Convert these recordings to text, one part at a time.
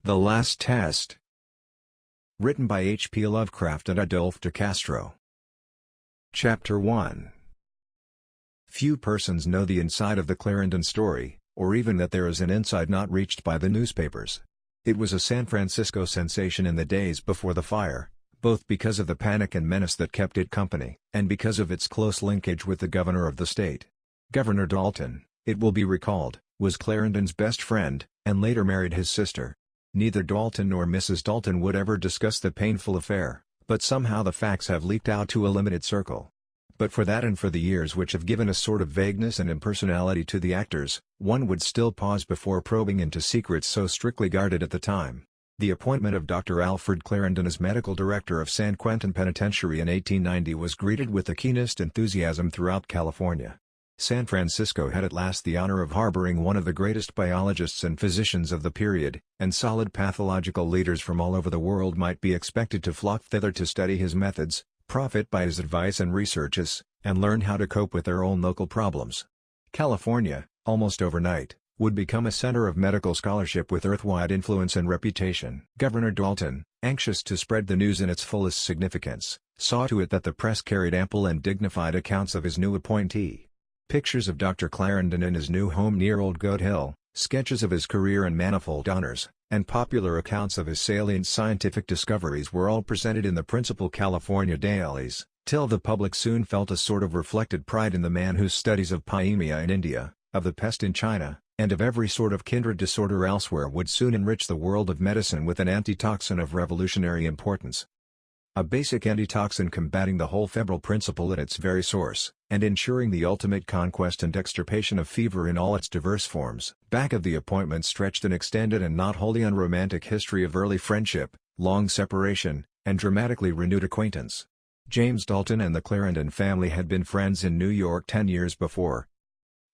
The Last Test. Written by H.P. Lovecraft and Adolphe de Castro. Chapter 1. Few persons know the inside of the Clarendon story, or even that there is an inside not reached by the newspapers. It was a San Francisco sensation in the days before the fire, both because of the panic and menace that kept it company, and because of its close linkage with the governor of the state. Governor Dalton, it will be recalled, was Clarendon's best friend, and later married his sister. Neither Dalton nor Mrs. Dalton would ever discuss the painful affair, but somehow the facts have leaked out to a limited circle. But for that and for the years which have given a sort of vagueness and impersonality to the actors, one would still pause before probing into secrets so strictly guarded at the time. The appointment of Dr. Alfred Clarendon as medical director of San Quentin Penitentiary in 1890 was greeted with the keenest enthusiasm throughout California. San Francisco had at last the honor of harboring one of the greatest biologists and physicians of the period, and solid pathological leaders from all over the world might be expected to flock thither to study his methods, profit by his advice and researches, and learn how to cope with their own local problems. California, almost overnight, would become a center of medical scholarship with earthwide influence and reputation. Governor Dalton, anxious to spread the news in its fullest significance, saw to it that the press carried ample and dignified accounts of his new appointee. Pictures of Dr. Clarendon in his new home near Old Goat Hill, sketches of his career and manifold honors, and popular accounts of his salient scientific discoveries were all presented in the principal California dailies, till the public soon felt a sort of reflected pride in the man whose studies of pyemia in India, of the pest in China, and of every sort of kindred disorder elsewhere would soon enrich the world of medicine with an antitoxin of revolutionary importance. A basic antitoxin combating the whole febrile principle at its very source, and ensuring the ultimate conquest and extirpation of fever in all its diverse forms. Back of the appointment stretched an extended and not wholly unromantic history of early friendship, long separation, and dramatically renewed acquaintance. James Dalton and the Clarendon family had been friends in New York 10 years before.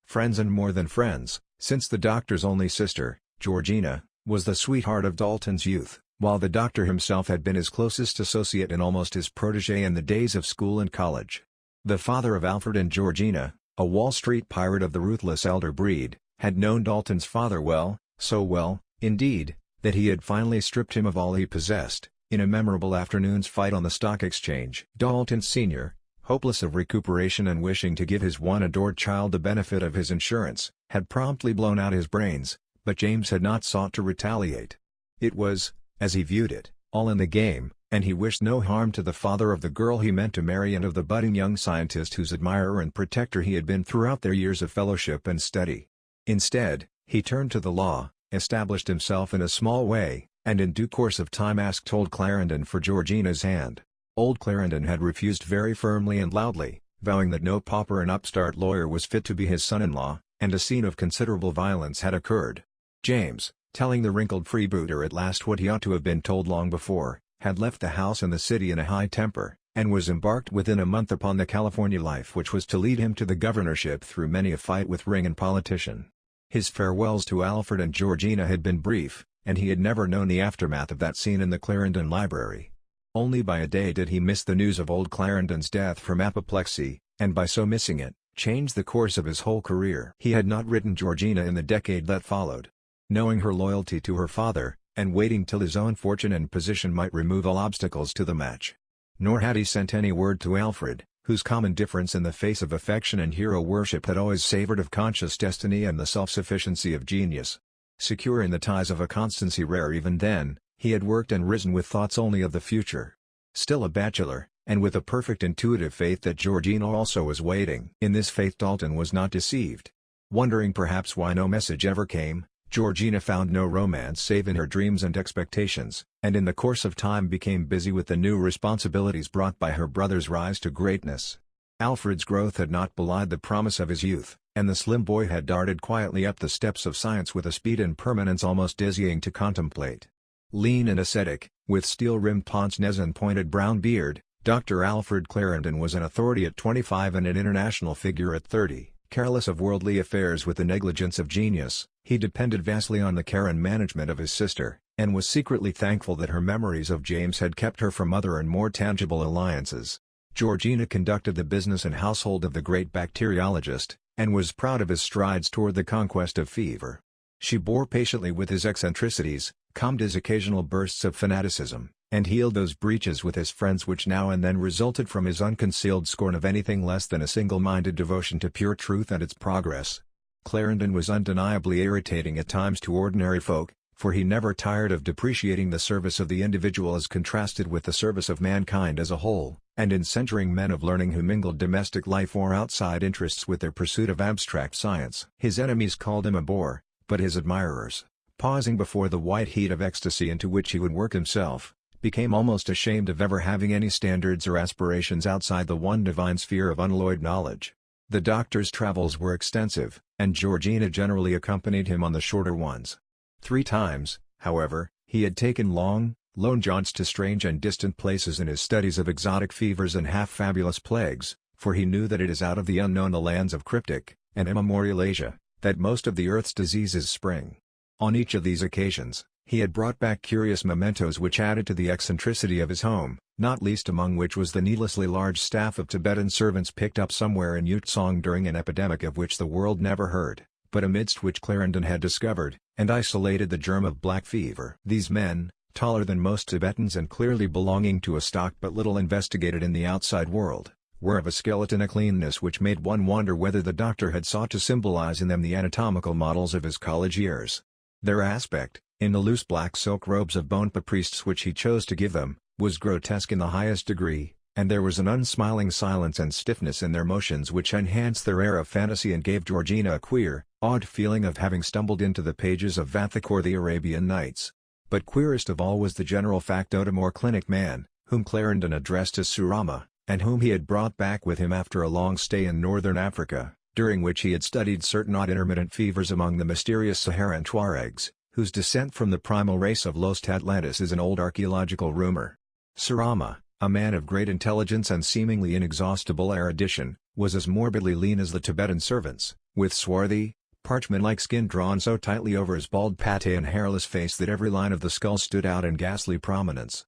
Friends and more than friends, since the doctor's only sister, Georgina, was the sweetheart of Dalton's youth, while the doctor himself had been his closest associate and almost his protégé in the days of school and college. The father of Alfred and Georgina, a Wall Street pirate of the ruthless elder breed, had known Dalton's father well, so well, indeed, that he had finally stripped him of all he possessed, in a memorable afternoon's fight on the stock exchange. Dalton Sr., hopeless of recuperation and wishing to give his one adored child the benefit of his insurance, had promptly blown out his brains, but James had not sought to retaliate. It was, as he viewed it, all in the game, and he wished no harm to the father of the girl he meant to marry and of the budding young scientist whose admirer and protector he had been throughout their years of fellowship and study. Instead, he turned to the law, established himself in a small way, and in due course of time asked old Clarendon for Georgina's hand. Old Clarendon had refused very firmly and loudly, vowing that no pauper and upstart lawyer was fit to be his son-in-law, and a scene of considerable violence had occurred. James, telling the wrinkled freebooter at last what he ought to have been told long before, had left the house and the city in a high temper, and was embarked within a month upon the California life which was to lead him to the governorship through many a fight with ring and politician. His farewells to Alfred and Georgina had been brief, and he had never known the aftermath of that scene in the Clarendon library. Only by a day did he miss the news of old Clarendon's death from apoplexy, and by so missing it, changed the course of his whole career. He had not written Georgina in the decade that followed. Knowing her loyalty to her father, and waiting till his own fortune and position might remove all obstacles to the match. Nor had he sent any word to Alfred, whose calm indifference in the face of affection and hero worship had always savored of conscious destiny and the self-sufficiency of genius. Secure in the ties of a constancy rare even then, he had worked and risen with thoughts only of the future. Still a bachelor, and with a perfect intuitive faith that Georgina also was waiting. In this faith Dalton was not deceived. Wondering perhaps why no message ever came, Georgina found no romance save in her dreams and expectations, and in the course of time became busy with the new responsibilities brought by her brother's rise to greatness. Alfred's growth had not belied the promise of his youth, and the slim boy had darted quietly up the steps of science with a speed and permanence almost dizzying to contemplate. Lean and ascetic, with steel-rimmed pince-nez and pointed brown beard, Dr. Alfred Clarendon was an authority at 25 and an international figure at 30. Careless of worldly affairs with the negligence of genius, he depended vastly on the care and management of his sister, and was secretly thankful that her memories of James had kept her from other and more tangible alliances. Georgina conducted the business and household of the great bacteriologist, and was proud of his strides toward the conquest of fever. She bore patiently with his eccentricities, calmed his occasional bursts of fanaticism, and healed those breaches with his friends which now and then resulted from his unconcealed scorn of anything less than a single-minded devotion to pure truth and its progress. Clarendon was undeniably irritating at times to ordinary folk, for he never tired of depreciating the service of the individual as contrasted with the service of mankind as a whole, and in censuring men of learning who mingled domestic life or outside interests with their pursuit of abstract science. His enemies called him a bore, but his admirers, pausing before the white heat of ecstasy into which he would work himself, became almost ashamed of ever having any standards or aspirations outside the one divine sphere of unalloyed knowledge. The doctor's travels were extensive, and Georgina generally accompanied him on the shorter ones. 3 times, however, he had taken long, lone jaunts to strange and distant places in his studies of exotic fevers and half-fabulous plagues, for he knew that it is out of the unknown the lands of cryptic and immemorial Asia, that most of the earth's diseases spring. On each of these occasions, he had brought back curious mementos which added to the eccentricity of his home, not least among which was the needlessly large staff of Tibetan servants picked up somewhere in Yutzong during an epidemic of which the world never heard, but amidst which Clarendon had discovered and isolated the germ of black fever. These men, taller than most Tibetans and clearly belonging to a stock but little investigated in the outside world, were of a skeleton cleanness which made one wonder whether the doctor had sought to symbolize in them the anatomical models of his college years. Their aspect, in the loose black silk robes of Bonpa priests which he chose to give them, was grotesque in the highest degree, and there was an unsmiling silence and stiffness in their motions which enhanced their air of fantasy and gave Georgina a queer, odd feeling of having stumbled into the pages of Vathek or the Arabian Nights. But queerest of all was the general factotum or clinic man, whom Clarendon addressed as Surama, and whom he had brought back with him after a long stay in northern Africa, during which he had studied certain odd intermittent fevers among the mysterious Saharan Tuaregs, whose descent from the primal race of Lost Atlantis is an old archaeological rumor. Surama, a man of great intelligence and seemingly inexhaustible erudition, was as morbidly lean as the Tibetan servants, with swarthy, parchment-like skin drawn so tightly over his bald pate and hairless face that every line of the skull stood out in ghastly prominence.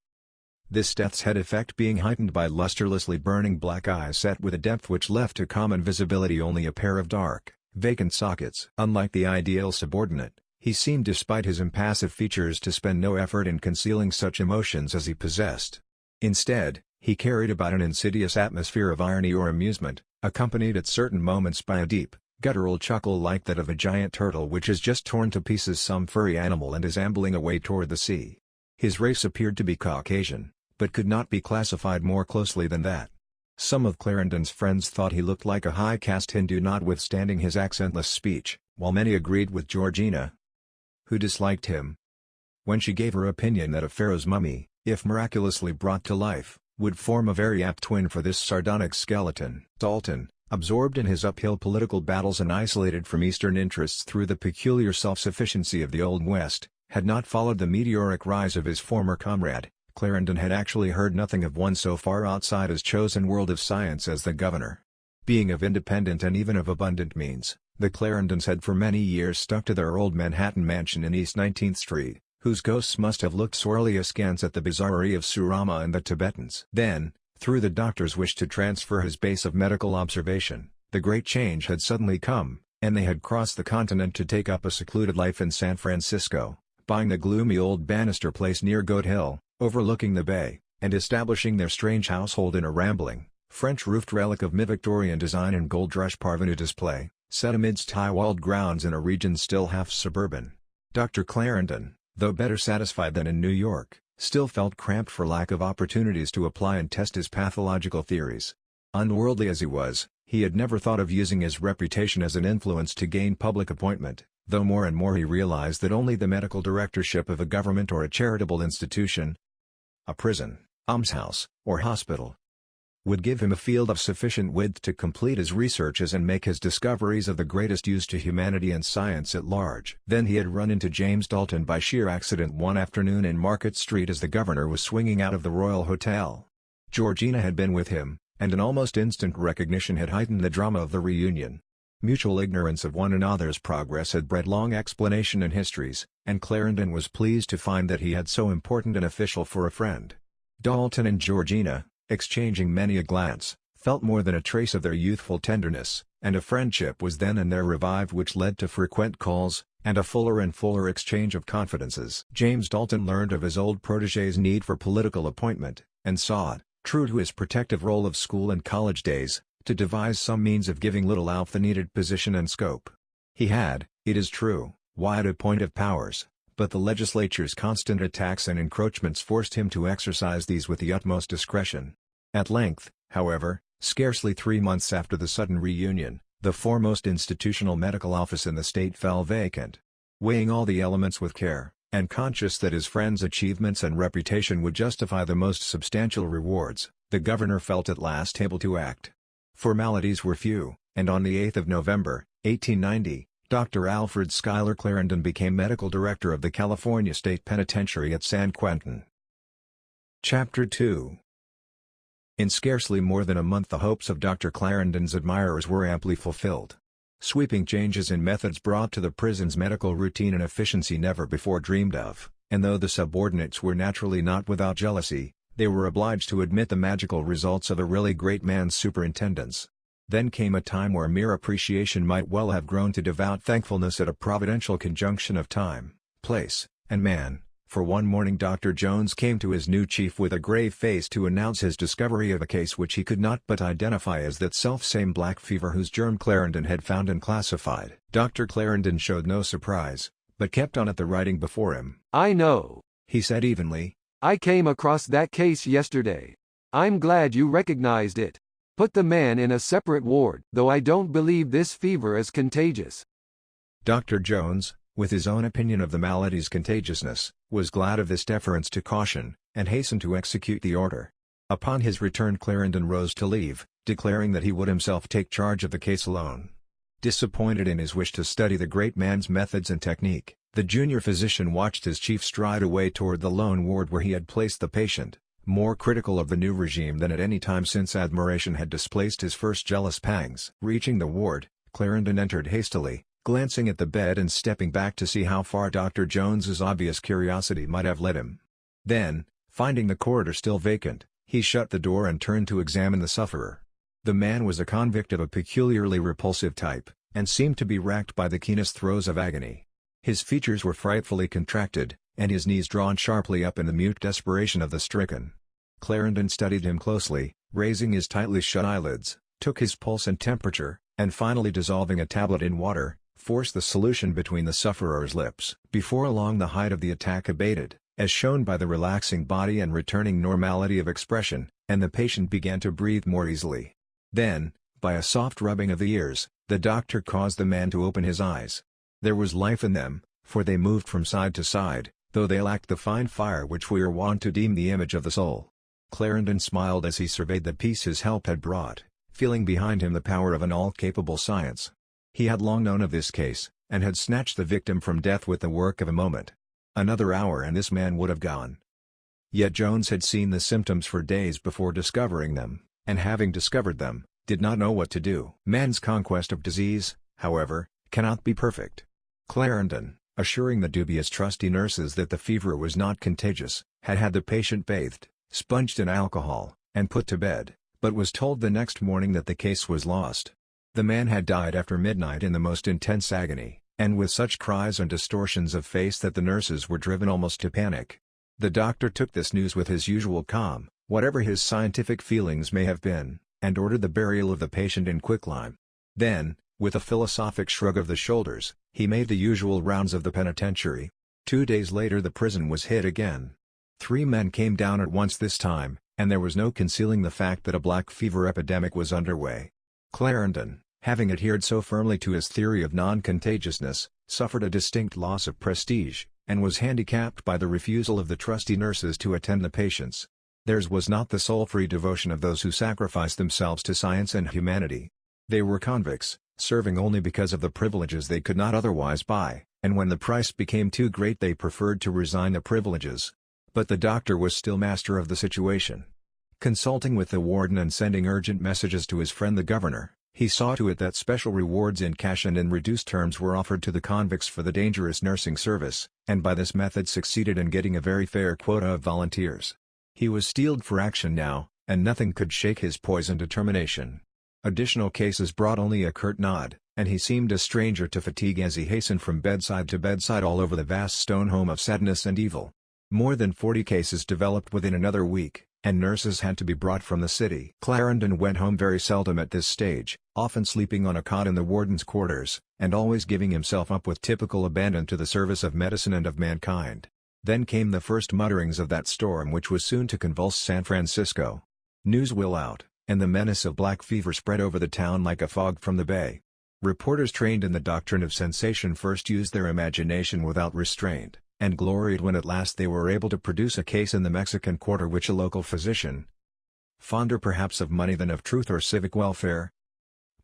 This death's head effect being heightened by lusterlessly burning black eyes set with a depth which left to common visibility only a pair of dark, vacant sockets. Unlike the ideal subordinate, he seemed despite his impassive features to spend no effort in concealing such emotions as he possessed. Instead, he carried about an insidious atmosphere of irony or amusement, accompanied at certain moments by a deep, guttural chuckle like that of a giant turtle which has just torn to pieces some furry animal and is ambling away toward the sea. His race appeared to be Caucasian, but could not be classified more closely than that. Some of Clarendon's friends thought he looked like a high-caste Hindu notwithstanding his accentless speech, while many agreed with Georgina, who disliked him when she gave her opinion that a pharaoh's mummy, if miraculously brought to life, would form a very apt twin for this sardonic skeleton. Dalton, absorbed in his uphill political battles and isolated from Eastern interests through the peculiar self-sufficiency of the Old West, had not followed the meteoric rise of his former comrade. Clarendon had actually heard nothing of one so far outside his chosen world of science as the governor. Being of independent and even of abundant means, the Clarendons had for many years stuck to their old Manhattan mansion in East 19th Street, whose ghosts must have looked sorely askance at the bizarrerie of Surama and the Tibetans. Then, through the doctor's wish to transfer his base of medical observation, the great change had suddenly come, and they had crossed the continent to take up a secluded life in San Francisco, buying the gloomy old Bannister place near Goat Hill, overlooking the bay, and establishing their strange household in a rambling, French-roofed relic of mid-Victorian design and gold rush parvenu display, set amidst high-walled grounds in a region still half-suburban. Dr. Clarendon, though better satisfied than in New York, still felt cramped for lack of opportunities to apply and test his pathological theories. Unworldly as he was, he had never thought of using his reputation as an influence to gain public appointment, though more and more he realized that only the medical directorship of a government or a charitable institution, a prison, almshouse, or hospital, would give him a field of sufficient width to complete his researches and make his discoveries of the greatest use to humanity and science at large. Then he had run into James Dalton by sheer accident one afternoon in Market Street as the governor was swinging out of the Royal Hotel. Georgina had been with him, and an almost instant recognition had heightened the drama of the reunion. Mutual ignorance of one another's progress had bred long explanation and histories, and Clarendon was pleased to find that he had so important an official for a friend. Dalton and Georgina, exchanging many a glance, felt more than a trace of their youthful tenderness, and a friendship was then and there revived which led to frequent calls, and a fuller and fuller exchange of confidences. James Dalton learned of his old protégé's need for political appointment, and sought, true to his protective role of school and college days, to devise some means of giving little Alf the needed position and scope. He had, it is true, wide appointive powers, but the legislature's constant attacks and encroachments forced him to exercise these with the utmost discretion. At length, however, scarcely 3 months after the sudden reunion, the foremost institutional medical office in the state fell vacant. Weighing all the elements with care, and conscious that his friend's achievements and reputation would justify the most substantial rewards, the governor felt at last able to act. Formalities were few, and on the 8th of November, 1890, Dr. Alfred Schuyler Clarendon became medical director of the California State Penitentiary at San Quentin. Chapter 2. In scarcely more than a month the hopes of Dr. Clarendon's admirers were amply fulfilled. Sweeping changes in methods brought to the prison's medical routine an efficiency never before dreamed of, and though the subordinates were naturally not without jealousy, they were obliged to admit the magical results of a really great man's superintendence. Then came a time where mere appreciation might well have grown to devout thankfulness at a providential conjunction of time, place, and man, for one morning Dr. Jones came to his new chief with a grave face to announce his discovery of a case which he could not but identify as that self-same black fever whose germ Clarendon had found and classified. Dr. Clarendon showed no surprise, but kept on at the writing before him. "I know," he said evenly. "I came across that case yesterday. I'm glad you recognized it. Put the man in a separate ward, though I don't believe this fever is contagious." Dr. Jones, with his own opinion of the malady's contagiousness, was glad of this deference to caution, and hastened to execute the order. Upon his return Clarendon rose to leave, declaring that he would himself take charge of the case alone. Disappointed in his wish to study the great man's methods and technique, the junior physician watched his chief stride away toward the lone ward where he had placed the patient, more critical of the new regime than at any time since admiration had displaced his first jealous pangs. Reaching the ward, Clarendon entered hastily, glancing at the bed and stepping back to see how far Dr. Jones's obvious curiosity might have led him. Then, finding the corridor still vacant, he shut the door and turned to examine the sufferer. The man was a convict of a peculiarly repulsive type, and seemed to be racked by the keenest throes of agony. His features were frightfully contracted, and his knees drawn sharply up in the mute desperation of the stricken. Clarendon studied him closely, raising his tightly shut eyelids, took his pulse and temperature, and finally dissolving a tablet in water, forced the solution between the sufferer's lips. Before long the height of the attack abated, as shown by the relaxing body and returning normality of expression, and the patient began to breathe more easily. Then, by a soft rubbing of the ears, the doctor caused the man to open his eyes. There was life in them, for they moved from side to side, though they lacked the fine fire which we are wont to deem the image of the soul. Clarendon smiled as he surveyed the peace his help had brought, feeling behind him the power of an all-capable science. He had long known of this case, and had snatched the victim from death with the work of a moment. Another hour and this man would have gone. Yet Jones had seen the symptoms for days before discovering them, and having discovered them, did not know what to do. Man's conquest of disease, however, cannot be perfect. Clarendon, assuring the dubious trusty nurses that the fever was not contagious, had had the patient bathed, sponged in alcohol, and put to bed, but was told the next morning that the case was lost. The man had died after midnight in the most intense agony, and with such cries and distortions of face that the nurses were driven almost to panic. The doctor took this news with his usual calm, whatever his scientific feelings may have been, and ordered the burial of the patient in quicklime. Then, with a philosophic shrug of the shoulders, he made the usual rounds of the penitentiary. 2 days later the prison was hit again. 3 men came down at once this time, and there was no concealing the fact that a black fever epidemic was underway. Clarendon, having adhered so firmly to his theory of non-contagiousness, suffered a distinct loss of prestige, and was handicapped by the refusal of the trusty nurses to attend the patients. Theirs was not the soul-free devotion of those who sacrifice themselves to science and humanity. They were convicts, serving only because of the privileges they could not otherwise buy, and when the price became too great they preferred to resign the privileges. But the doctor was still master of the situation. Consulting with the warden and sending urgent messages to his friend the governor, he saw to it that special rewards in cash and in reduced terms were offered to the convicts for the dangerous nursing service, and by this method succeeded in getting a very fair quota of volunteers. He was steeled for action now, and nothing could shake his poised determination. Additional cases brought only a curt nod, and he seemed a stranger to fatigue as he hastened from bedside to bedside all over the vast stone home of sadness and evil. More than 40 cases developed within another week, and nurses had to be brought from the city. Clarendon went home very seldom at this stage, often sleeping on a cot in the warden's quarters, and always giving himself up with typical abandon to the service of medicine and of mankind. Then came the first mutterings of that storm which was soon to convulse San Francisco. News will out, and the menace of black fever spread over the town like a fog from the bay. Reporters trained in the doctrine of sensation first used their imagination without restraint, and gloried when at last they were able to produce a case in the Mexican Quarter which a local physician, fonder perhaps of money than of truth or civic welfare,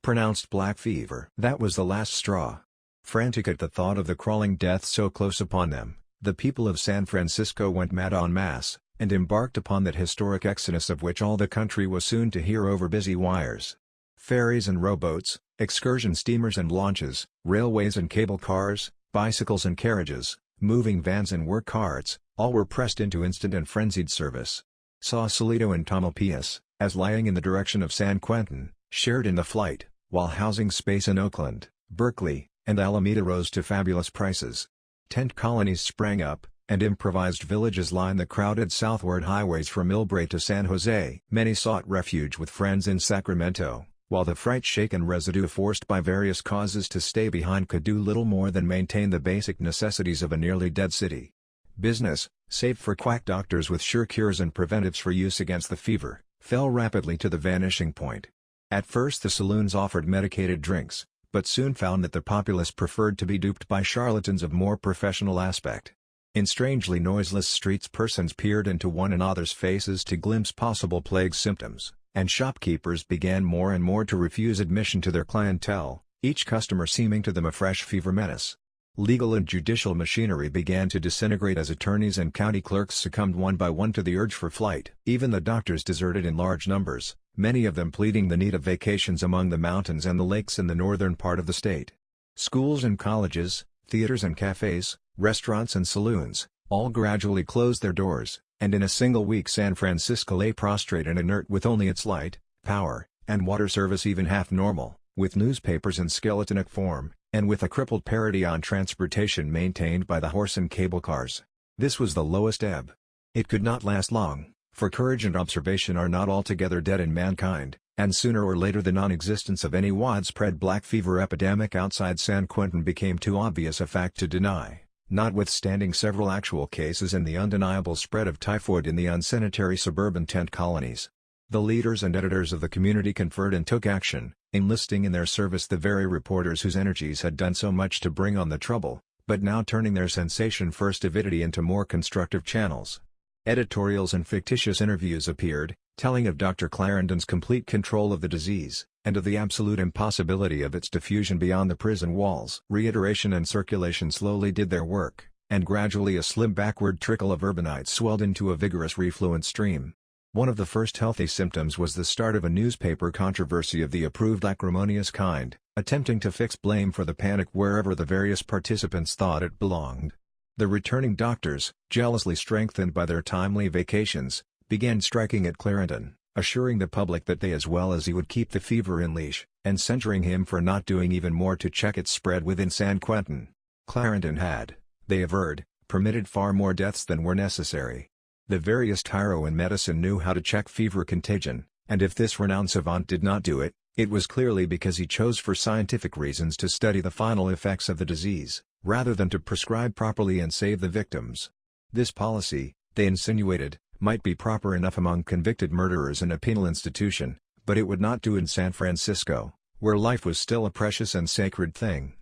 pronounced black fever. That was the last straw. Frantic at the thought of the crawling death so close upon them, the people of San Francisco went mad en masse, and embarked upon that historic exodus of which all the country was soon to hear over busy wires. Ferries and rowboats, excursion steamers and launches, railways and cable cars, bicycles and carriages, moving vans and work carts, all were pressed into instant and frenzied service. Sausalito and Tamalpais, as lying in the direction of San Quentin, shared in the flight, while housing space in Oakland, Berkeley, and Alameda rose to fabulous prices. Tent colonies sprang up, and improvised villages lined the crowded southward highways from Millbrae to San Jose. Many sought refuge with friends in Sacramento, while the fright-shaken residue forced by various causes to stay behind could do little more than maintain the basic necessities of a nearly dead city. Business, save for quack doctors with sure cures and preventives for use against the fever, fell rapidly to the vanishing point. At first the saloons offered medicated drinks, but soon found that the populace preferred to be duped by charlatans of more professional aspect. In strangely noiseless streets persons peered into one another's faces to glimpse possible plague symptoms, and shopkeepers began more and more to refuse admission to their clientele, each customer seeming to them a fresh fever menace. Legal and judicial machinery began to disintegrate as attorneys and county clerks succumbed one by one to the urge for flight. Even the doctors deserted in large numbers, many of them pleading the need of vacations among the mountains and the lakes in the northern part of the state. Schools and colleges, theaters and cafes, restaurants and saloons, all gradually closed their doors, and in a single week San Francisco lay prostrate and inert with only its light, power, and water service even half normal, with newspapers in skeletonic form, and with a crippled parity on transportation maintained by the horse and cable cars. This was the lowest ebb. It could not last long, for courage and observation are not altogether dead in mankind, and sooner or later the non-existence of any widespread black fever epidemic outside San Quentin became too obvious a fact to deny, notwithstanding several actual cases and the undeniable spread of typhoid in the unsanitary suburban tent colonies. The leaders and editors of the community conferred and took action, enlisting in their service the very reporters whose energies had done so much to bring on the trouble, but now turning their sensation-first avidity into more constructive channels. Editorials and fictitious interviews appeared, telling of Dr. Clarendon's complete control of the disease, and of the absolute impossibility of its diffusion beyond the prison walls. Reiteration and circulation slowly did their work, and gradually a slim backward trickle of urbanites swelled into a vigorous refluent stream. One of the first healthy symptoms was the start of a newspaper controversy of the approved acrimonious kind, attempting to fix blame for the panic wherever the various participants thought it belonged. The returning doctors, jealously strengthened by their timely vacations, began striking at Clarendon, assuring the public that they as well as he would keep the fever in leash, and censuring him for not doing even more to check its spread within San Quentin. Clarendon had, they averred, permitted far more deaths than were necessary. The veriest tyro in medicine knew how to check fever contagion, and if this renowned savant did not do it, it was clearly because he chose for scientific reasons to study the final effects of the disease, rather than to prescribe properly and save the victims. This policy, they insinuated, might be proper enough among convicted murderers in a penal institution, but it would not do in San Francisco, where life was still a precious and sacred thing.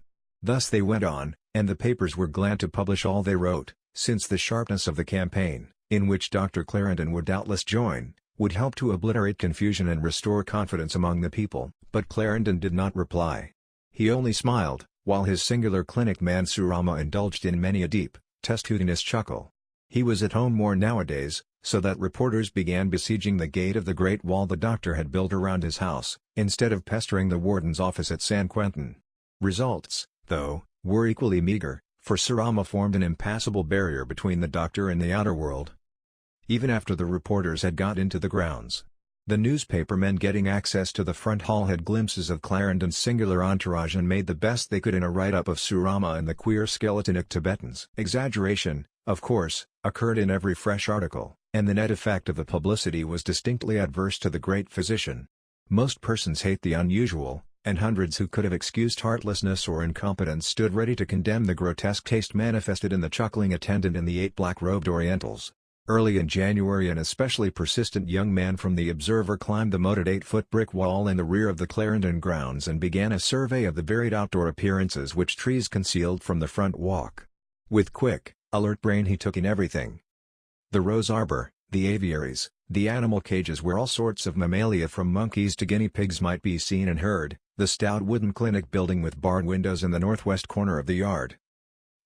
Thus they went on, and the papers were glad to publish all they wrote, since the sharpness of the campaign, in which Dr. Clarendon would doubtless join, would help to obliterate confusion and restore confidence among the people. But Clarendon did not reply. He only smiled, while his singular clinic man Surama indulged in many a deep, testudinous chuckle. He was at home more nowadays, so that reporters began besieging the gate of the great wall the doctor had built around his house, instead of pestering the warden's office at San Quentin. Results, though, were equally meager, for Surama formed an impassable barrier between the doctor and the outer world. Even after the reporters had got into the grounds, The newspapermen getting access to the front hall had glimpses of Clarendon's singular entourage and made the best they could in a write-up of Surama and the queer skeletonic Tibetans. Exaggeration, of course, occurred in every fresh article, and the net effect of the publicity was distinctly adverse to the great physician. Most persons hate the unusual, and hundreds who could have excused heartlessness or incompetence stood ready to condemn the grotesque taste manifested in the chuckling attendant and the 8 black-robed Orientals. Early in January an especially persistent young man from the Observer climbed the moated 8-foot brick wall in the rear of the Clarendon grounds and began a survey of the varied outdoor appearances which trees concealed from the front walk. With quick, alert brain he took in everything. The rose arbor, the aviaries, the animal cages where all sorts of mammalia from monkeys to guinea pigs might be seen and heard, the stout wooden clinic building with barred windows in the northwest corner of the yard,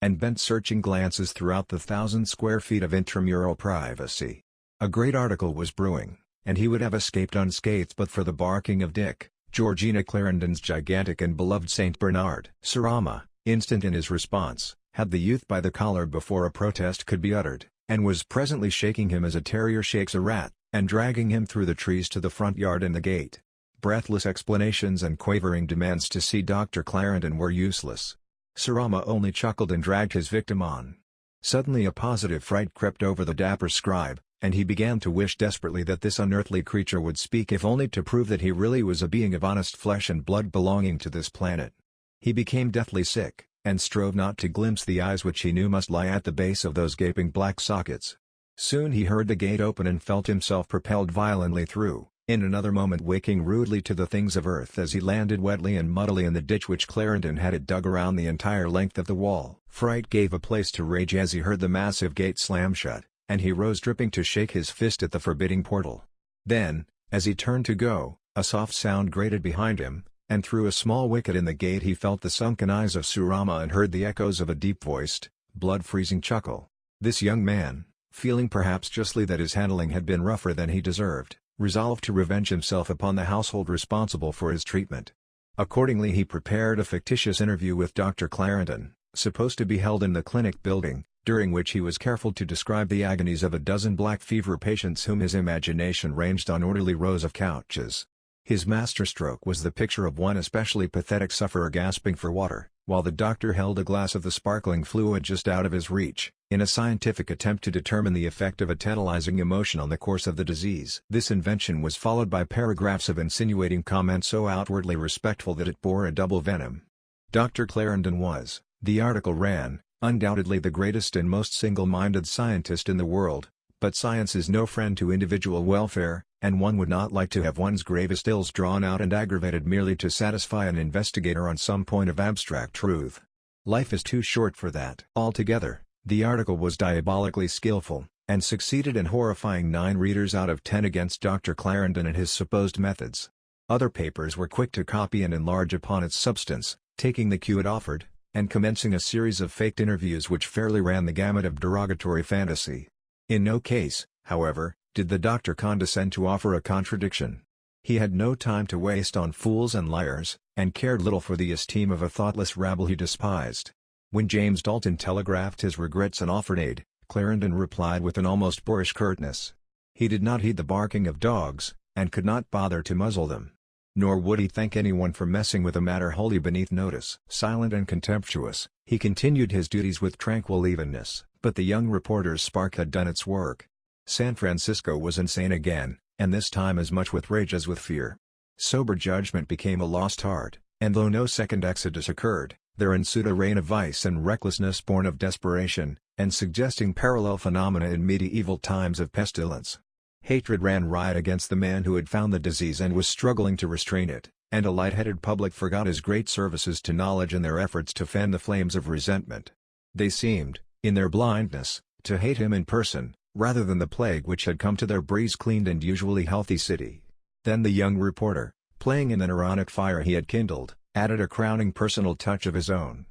and bent searching glances throughout the 1,000 square feet of intramural privacy. A great article was brewing, and he would have escaped unscathed but for the barking of Dick, Georgina Clarendon's gigantic and beloved Saint Bernard. Surama, instant in his response, had the youth by the collar before a protest could be uttered, and was presently shaking him as a terrier shakes a rat, and dragging him through the trees to the front yard and the gate. Breathless explanations and quavering demands to see Dr. Clarendon were useless. Surama only chuckled and dragged his victim on. Suddenly a positive fright crept over the dapper scribe, and he began to wish desperately that this unearthly creature would speak if only to prove that he really was a being of honest flesh and blood belonging to this planet. He became deathly sick, and strove not to glimpse the eyes which he knew must lie at the base of those gaping black sockets. Soon he heard the gate open and felt himself propelled violently through, in another moment waking rudely to the things of earth as he landed wetly and muddily in the ditch which Clarendon had dug around the entire length of the wall. Fright gave a place to rage as he heard the massive gate slam shut, and he rose dripping to shake his fist at the forbidding portal. Then, as he turned to go, a soft sound grated behind him, and through a small wicket in the gate he felt the sunken eyes of Surama and heard the echoes of a deep-voiced, blood-freezing chuckle. This young man, feeling perhaps justly that his handling had been rougher than he deserved, resolved to revenge himself upon the household responsible for his treatment. Accordingly he prepared a fictitious interview with Dr. Clarendon, supposed to be held in the clinic building, during which he was careful to describe the agonies of a dozen black fever patients whom his imagination ranged on orderly rows of couches. His masterstroke was the picture of one especially pathetic sufferer gasping for water, while the doctor held a glass of the sparkling fluid just out of his reach, in a scientific attempt to determine the effect of a tantalizing emotion on the course of the disease. This invention was followed by paragraphs of insinuating comment so outwardly respectful that it bore a double venom. Dr. Clarendon was, the article ran, undoubtedly the greatest and most single-minded scientist in the world, but science is no friend to individual welfare, and one would not like to have one's gravest ills drawn out and aggravated merely to satisfy an investigator on some point of abstract truth. Life is too short for that. Altogether, the article was diabolically skillful, and succeeded in horrifying 9 readers out of 10 against Dr. Clarendon and his supposed methods. Other papers were quick to copy and enlarge upon its substance, taking the cue it offered, and commencing a series of faked interviews which fairly ran the gamut of derogatory fantasy. In no case, however, did the doctor condescend to offer a contradiction. He had no time to waste on fools and liars, and cared little for the esteem of a thoughtless rabble he despised. When James Dalton telegraphed his regrets and offered aid, Clarendon replied with an almost boorish curtness. He did not heed the barking of dogs, and could not bother to muzzle them. Nor would he thank anyone for messing with a matter wholly beneath notice. Silent and contemptuous, he continued his duties with tranquil evenness, but the young reporter's spark had done its work. San Francisco was insane again, and this time as much with rage as with fear. Sober judgment became a lost art, and though no second exodus occurred, there ensued a reign of vice and recklessness born of desperation, and suggesting parallel phenomena in medieval times of pestilence. Hatred ran riot against the man who had found the disease and was struggling to restrain it, and a light-headed public forgot his great services to knowledge in their efforts to fan the flames of resentment. They seemed, in their blindness, to hate him in person, rather than the plague which had come to their breeze-cleaned and usually healthy city. Then the young reporter, playing in an ironic fire he had kindled, added a crowning personal touch of his own.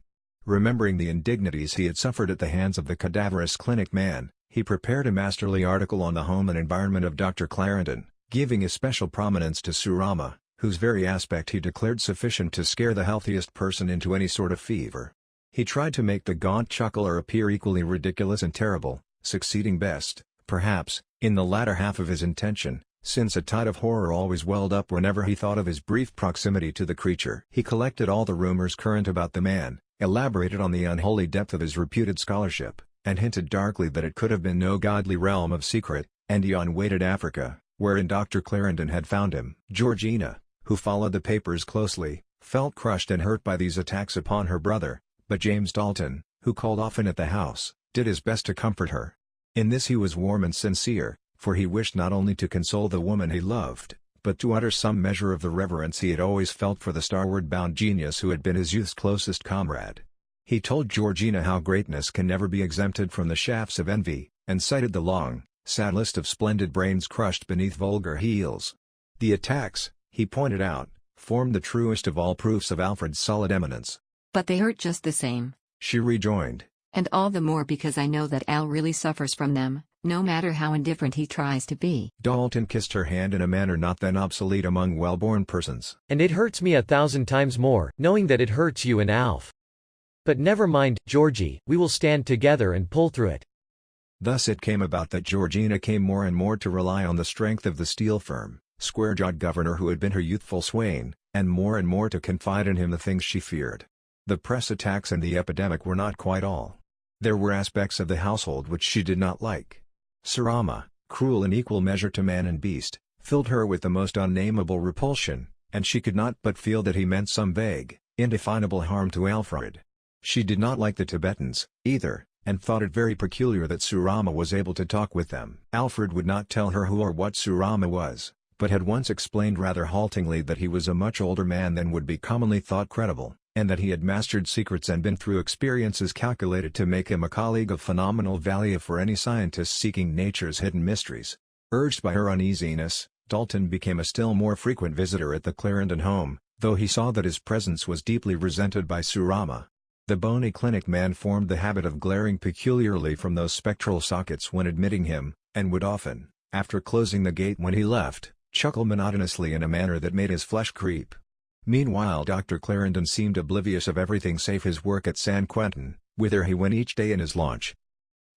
Remembering the indignities he had suffered at the hands of the cadaverous clinic man, he prepared a masterly article on the home and environment of Dr. Clarendon, giving especial prominence to Surama, whose very aspect he declared sufficient to scare the healthiest person into any sort of fever. He tried to make the gaunt chuckler appear equally ridiculous and terrible, succeeding best, perhaps, in the latter half of his intention, Since a tide of horror always welled up whenever he thought of his brief proximity to the creature. He collected all the rumors current about the man, elaborated on the unholy depth of his reputed scholarship, and hinted darkly that it could have been no godly realm of secret, and beyond waited Africa, wherein Dr. Clarendon had found him. Georgina, who followed the papers closely, felt crushed and hurt by these attacks upon her brother, but James Dalton, who called often at the house, did his best to comfort her. In this he was warm and sincere, for he wished not only to console the woman he loved, but to utter some measure of the reverence he had always felt for the starward-bound genius who had been his youth's closest comrade. He told Georgina how greatness can never be exempted from the shafts of envy, and cited the long, sad list of splendid brains crushed beneath vulgar heels. The attacks, he pointed out, formed the truest of all proofs of Alfred's solid eminence. "But they hurt just the same," she rejoined. "and all the more because I know that Al really suffers from them, no matter how indifferent he tries to be." Dalton kissed her hand in a manner not then obsolete among well-born persons. "And it hurts me 1,000 times more, knowing that it hurts you and Alf. But never mind, Georgie, we will stand together and pull through it." Thus it came about that Georgina came more and more to rely on the strength of the steel firm, square-jawed governor who had been her youthful swain, and more to confide in him the things she feared. The press attacks and the epidemic were not quite all. There were aspects of the household which she did not like. Sarama, cruel in equal measure to man and beast, filled her with the most unnameable repulsion, and she could not but feel that he meant some vague, indefinable harm to Alfred. She did not like the Tibetans, either, and thought it very peculiar that Surama was able to talk with them. Alfred would not tell her who or what Surama was, but had once explained rather haltingly that he was a much older man than would be commonly thought credible, and that he had mastered secrets and been through experiences calculated to make him a colleague of phenomenal value for any scientist seeking nature's hidden mysteries. Urged by her uneasiness, Dalton became a still more frequent visitor at the Clarendon home, though he saw that his presence was deeply resented by Surama. The bony clinic man formed the habit of glaring peculiarly from those spectral sockets when admitting him, and would often, after closing the gate when he left, chuckle monotonously in a manner that made his flesh creep. Meanwhile Dr. Clarendon seemed oblivious of everything save his work at San Quentin, whither he went each day in his launch.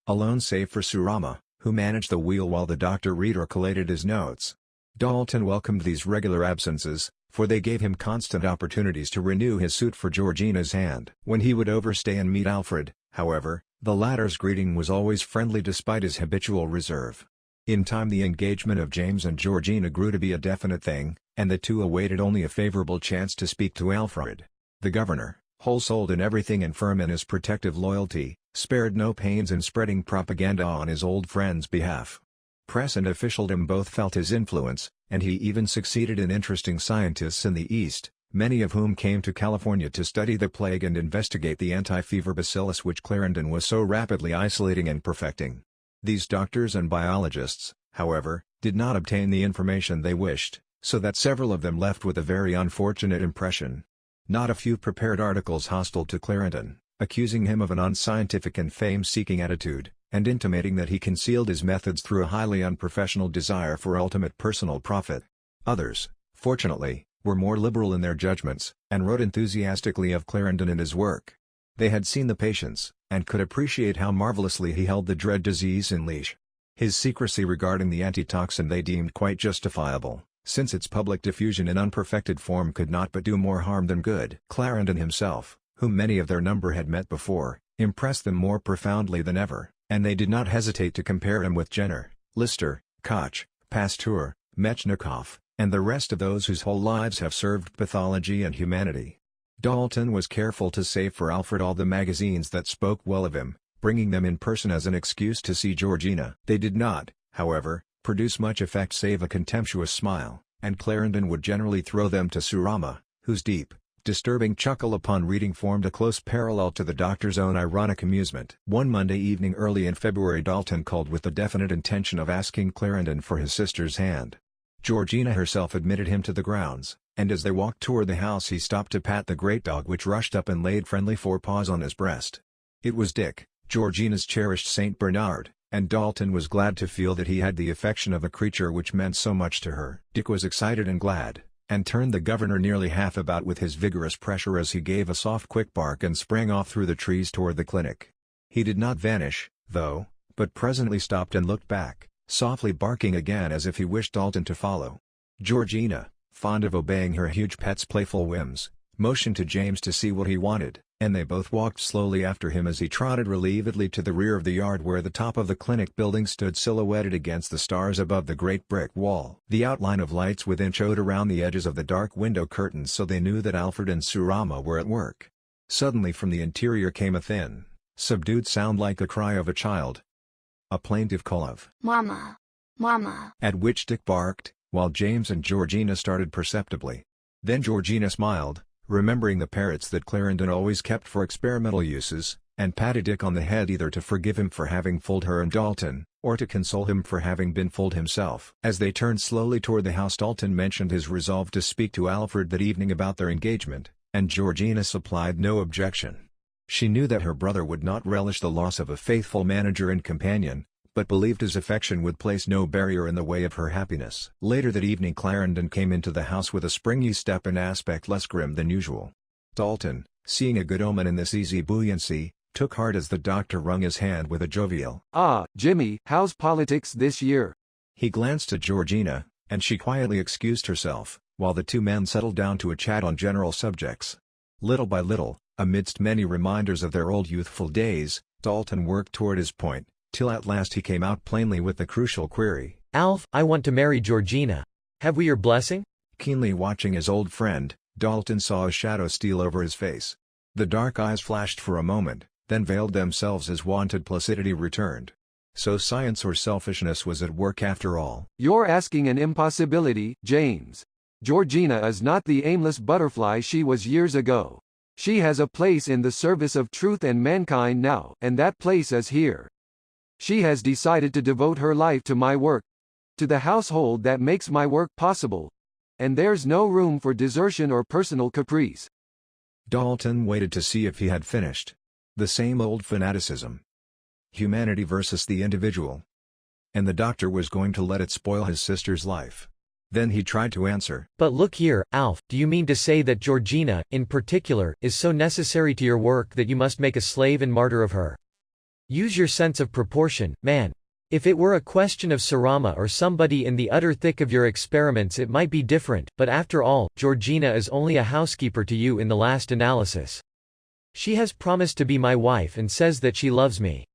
Alone save for Surama, who managed the wheel while the doctor read or collated his notes. Dalton welcomed these regular absences, for they gave him constant opportunities to renew his suit for Georgina's hand. When he would overstay and meet Alfred, however, the latter's greeting was always friendly despite his habitual reserve. In time the engagement of James and Georgina grew to be a definite thing, and the two awaited only a favorable chance to speak to Alfred. The governor, whole-souled in everything and firm in his protective loyalty, spared no pains in spreading propaganda on his old friend's behalf. Press and officialdom both felt his influence, and he even succeeded in interesting scientists in the East, many of whom came to California to study the plague and investigate the anti-fever bacillus which Clarendon was so rapidly isolating and perfecting. These doctors and biologists, however, did not obtain the information they wished, so that several of them left with a very unfortunate impression. Not a few prepared articles hostile to Clarendon, accusing him of an unscientific and fame-seeking attitude, and intimating that he concealed his methods through a highly unprofessional desire for ultimate personal profit. Others, fortunately, were more liberal in their judgments, and wrote enthusiastically of Clarendon and his work. They had seen the patients, and could appreciate how marvelously he held the dread disease in leash. His secrecy regarding the antitoxin they deemed quite justifiable, since its public diffusion in unperfected form could not but do more harm than good. Clarendon himself, whom many of their number had met before, impressed them more profoundly than ever, and they did not hesitate to compare him with Jenner, Lister, Koch, Pasteur, Metchnikoff, and the rest of those whose whole lives have served pathology and humanity. Dalton was careful to save for Alfred all the magazines that spoke well of him, bringing them in person as an excuse to see Georgina. They did not, however, produce much effect save a contemptuous smile, and Clarendon would generally throw them to Surama, whose deep, disturbing chuckle upon reading formed a close parallel to the doctor's own ironic amusement. One Monday evening early in February Dalton called with the definite intention of asking Clarendon for his sister's hand. Georgina herself admitted him to the grounds, and as they walked toward the house he stopped to pat the great dog which rushed up and laid friendly forepaws on his breast. It was Dick, Georgina's cherished Saint Bernard, and Dalton was glad to feel that he had the affection of a creature which meant so much to her. Dick was excited and glad, and turned the governor nearly half about with his vigorous pressure as he gave a soft quick bark and sprang off through the trees toward the clinic. He did not vanish, though, but presently stopped and looked back, softly barking again as if he wished Dalton to follow. Georgina, fond of obeying her huge pet's playful whims, motioned to James to see what he wanted, and they both walked slowly after him as he trotted relievedly to the rear of the yard where the top of the clinic building stood silhouetted against the stars above the great brick wall. The outline of lights within showed around the edges of the dark window curtains, so they knew that Alfred and Surama were at work. Suddenly from the interior came a thin, subdued sound like a cry of a child. A plaintive call of "Mama! Mama!" at which Dick barked, while James and Georgina started perceptibly. Then Georgina smiled, remembering the parrots that Clarendon always kept for experimental uses, and patted Dick on the head either to forgive him for having fooled her and Dalton, or to console him for having been fooled himself. As they turned slowly toward the house, Dalton mentioned his resolve to speak to Alfred that evening about their engagement, and Georgina supplied no objection. She knew that her brother would not relish the loss of a faithful manager and companion, but believed his affection would place no barrier in the way of her happiness. Later that evening Clarendon came into the house with a springy step and aspect less grim than usual. Dalton, seeing a good omen in this easy buoyancy, took heart as the doctor wrung his hand with a jovial, "Ah, Jimmy, how's politics this year?" He glanced at Georgina, and she quietly excused herself, while the two men settled down to a chat on general subjects. Little by little, amidst many reminders of their old youthful days, Dalton worked toward his point, till at last he came out plainly with the crucial query. "Alf, I want to marry Georgina. Have we your blessing?" Keenly watching his old friend, Dalton saw a shadow steal over his face. The dark eyes flashed for a moment, then veiled themselves as wonted placidity returned. So science or selfishness was at work after all. "You're asking an impossibility, James. Georgina is not the aimless butterfly she was years ago. She has a place in the service of truth and mankind now, and that place is here. She has decided to devote her life to my work, to the household that makes my work possible, and there's no room for desertion or personal caprice." Dalton waited to see if he had finished. The same old fanaticism. Humanity versus the individual. And the doctor was going to let it spoil his sister's life. Then he tried to answer. "But look here, Alf, do you mean to say that Georgina, in particular, is so necessary to your work that you must make a slave and martyr of her? Use your sense of proportion, man. If it were a question of Surama or somebody in the utter thick of your experiments it might be different, but after all, Georgina is only a housekeeper to you in the last analysis. She has promised to be my wife and says that she loves me.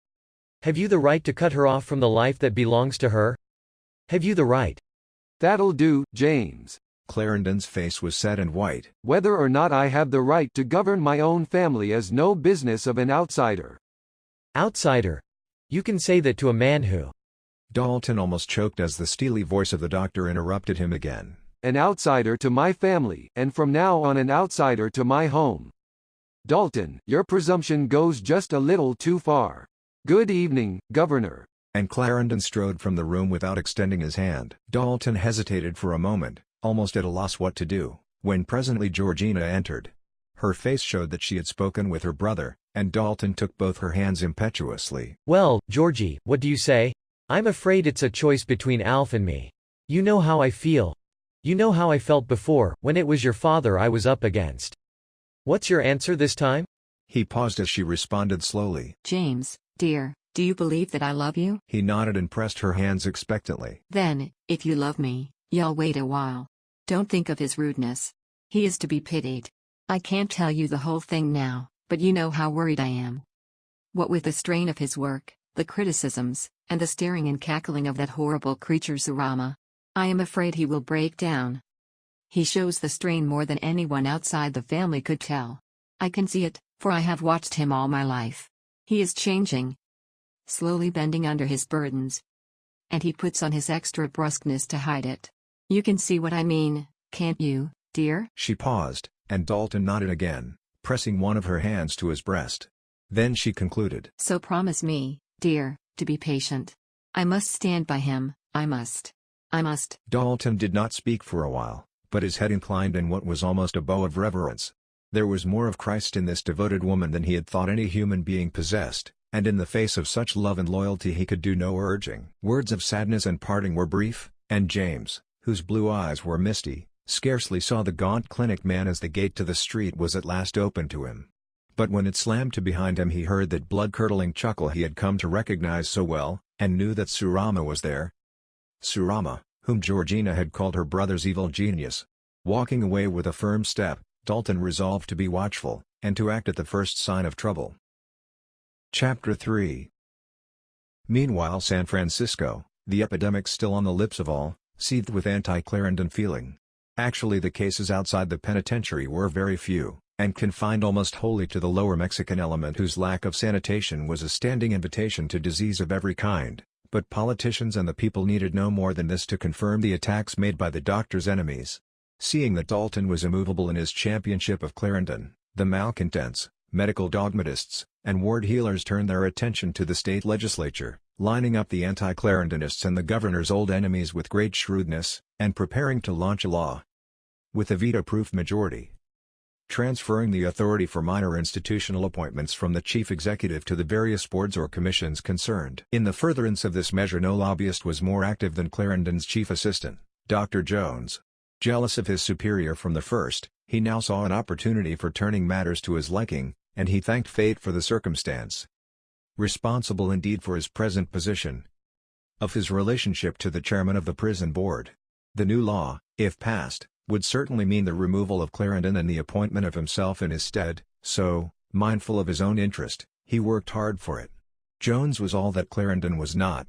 Have you the right to cut her off from the life that belongs to her? Have you the right?" "That'll do, James." Clarendon's face was set and white. "Whether or not I have the right to govern my own family is no business of an outsider." "Outsider? You can say that to a man who—" Dalton almost choked as the steely voice of the doctor interrupted him again. "An outsider to my family, and from now on an outsider to my home. Dalton, your presumption goes just a little too far. Good evening, Governor." And Clarendon strode from the room without extending his hand. Dalton hesitated for a moment, almost at a loss what to do, when presently Georgina entered. Her face showed that she had spoken with her brother, and Dalton took both her hands impetuously. "Well, Georgie, what do you say? I'm afraid it's a choice between Alf and me. You know how I feel. You know how I felt before, when it was your father I was up against. What's your answer this time?" He paused as she responded slowly. James, dear, do you believe that I love you? He nodded and pressed her hands expectantly. Then, if you love me, you'll wait a while. Don't think of his rudeness. He is to be pitied. I can't tell you the whole thing now, but you know how worried I am. What with the strain of his work, the criticisms, and the staring and cackling of that horrible creature Surama, I am afraid he will break down. He shows the strain more than anyone outside the family could tell. I can see it, for I have watched him all my life. He is changing, slowly bending under his burdens. And he puts on his extra brusqueness to hide it. You can see what I mean, can't you, dear?" She paused, and Dalton nodded again, pressing one of her hands to his breast. Then she concluded. "So promise me, dear, to be patient. I must stand by him, I must. I must." Dalton did not speak for a while, but his head inclined in what was almost a bow of reverence. There was more of Christ in this devoted woman than he had thought any human being possessed, and in the face of such love and loyalty he could do no urging. Words of sadness and parting were brief, and James, whose blue eyes were misty, scarcely saw the gaunt clinic man as the gate to the street was at last opened to him. But when it slammed to behind him he heard that blood-curdling chuckle he had come to recognize so well, and knew that Surama was there, Surama, whom Georgina had called her brother's evil genius. Walking away with a firm step, Dalton resolved to be watchful, and to act at the first sign of trouble. Chapter 3. Meanwhile, San Francisco, the epidemic still on the lips of all, seethed with anti-Clarendon feeling. Actually, the cases outside the penitentiary were very few, and confined almost wholly to the lower Mexican element whose lack of sanitation was a standing invitation to disease of every kind, but politicians and the people needed no more than this to confirm the attacks made by the doctor's enemies. Seeing that Dalton was immovable in his championship of Clarendon, the malcontents, medical dogmatists, and ward healers turned their attention to the state legislature, lining up the anti-Clarendonists and the governor's old enemies with great shrewdness, and preparing to launch a law with a veto-proof majority, transferring the authority for minor institutional appointments from the chief executive to the various boards or commissions concerned. In the furtherance of this measure, no lobbyist was more active than Clarendon's chief assistant, Dr. Jones. Jealous of his superior from the first, he now saw an opportunity for turning matters to his liking, and he thanked fate for the circumstance. Responsible indeed for his present position, of his relationship to the chairman of the prison board, the new law, if passed, would certainly mean the removal of Clarendon and the appointment of himself in his stead, so, mindful of his own interest, he worked hard for it. Jones was all that Clarendon was not.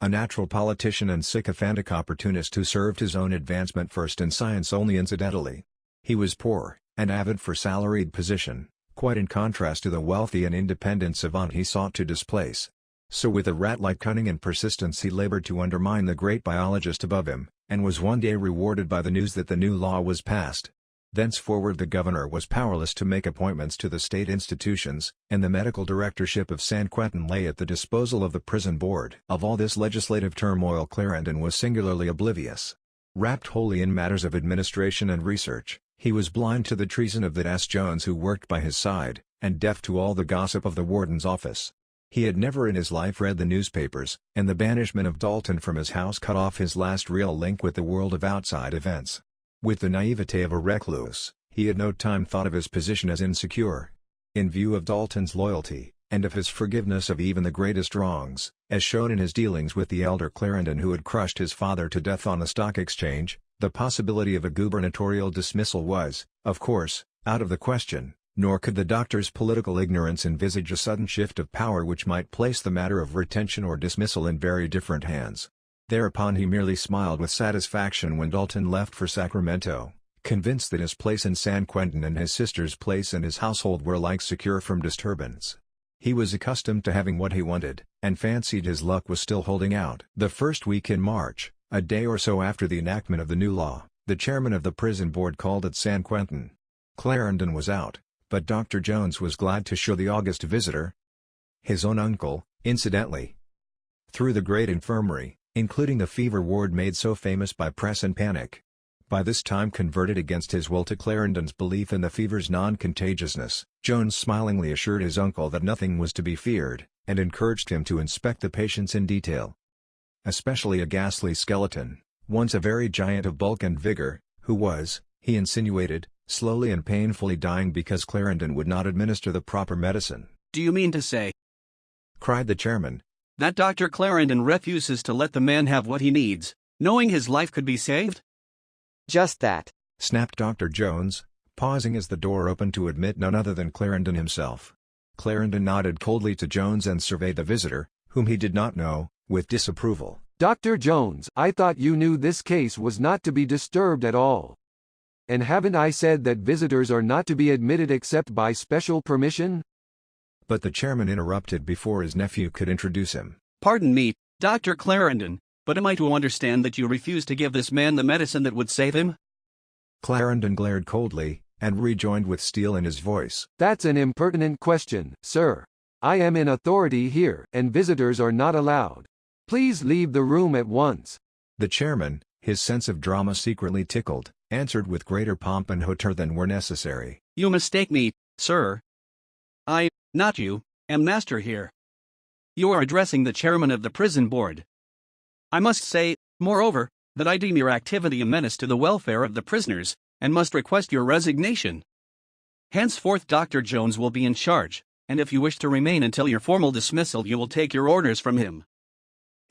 A natural politician and sycophantic opportunist who served his own advancement first and science only incidentally. He was poor, and avid for salaried position, quite in contrast to the wealthy and independent savant he sought to displace. So with a rat-like cunning and persistence he labored to undermine the great biologist above him, and was one day rewarded by the news that the new law was passed. Thenceforward the governor was powerless to make appointments to the state institutions, and the medical directorship of San Quentin lay at the disposal of the prison board. Of all this legislative turmoil Clarendon was singularly oblivious. Wrapped wholly in matters of administration and research, he was blind to the treason of that ass Jones who worked by his side, and deaf to all the gossip of the warden's office. He had never in his life read the newspapers, and the banishment of Dalton from his house cut off his last real link with the world of outside events. With the naivete of a recluse, he had no time thought of his position as insecure. In view of Dalton's loyalty, and of his forgiveness of even the greatest wrongs, as shown in his dealings with the elder Clarendon who had crushed his father to death on the stock exchange, the possibility of a gubernatorial dismissal was, of course, out of the question. Nor could the doctor's political ignorance envisage a sudden shift of power which might place the matter of retention or dismissal in very different hands. Thereupon he merely smiled with satisfaction when Dalton left for Sacramento, convinced that his place in San Quentin and his sister's place in his household were alike secure from disturbance. He was accustomed to having what he wanted, and fancied his luck was still holding out. The first week in March, a day or so after the enactment of the new law, the chairman of the prison board called at San Quentin. Clarendon was out, but Dr. Jones was glad to show the august visitor his own uncle, incidentally. Through the great infirmary, including the fever ward made so famous by press and panic, by this time converted against his will to Clarendon's belief in the fever's non-contagiousness, Jones smilingly assured his uncle that nothing was to be feared, and encouraged him to inspect the patients in detail. Especially a ghastly skeleton, once a very giant of bulk and vigor, who was, he insinuated, slowly and painfully dying because Clarendon would not administer the proper medicine. "Do you mean to say," cried the chairman, "that Dr. Clarendon refuses to let the man have what he needs, knowing his life could be saved?" "Just that," snapped Dr. Jones, pausing as the door opened to admit none other than Clarendon himself. Clarendon nodded coldly to Jones and surveyed the visitor, whom he did not know, with disapproval. "Dr. Jones, I thought you knew this case was not to be disturbed at all. And haven't I said that visitors are not to be admitted except by special permission?" But the chairman interrupted before his nephew could introduce him. "Pardon me, Dr. Clarendon, but am I to understand that you refuse to give this man the medicine that would save him?" Clarendon glared coldly, and rejoined with steel in his voice. "That's an impertinent question, sir. I am in authority here, and visitors are not allowed. Please leave the room at once." The chairman, his sense of drama secretly tickled, answered with greater pomp and hauteur than were necessary. "You mistake me, sir. I, not you, am master here. You are addressing the chairman of the prison board. I must say, moreover, that I deem your activity a menace to the welfare of the prisoners, and must request your resignation. Henceforth Dr. Jones will be in charge, and if you wish to remain until your formal dismissal you will take your orders from him."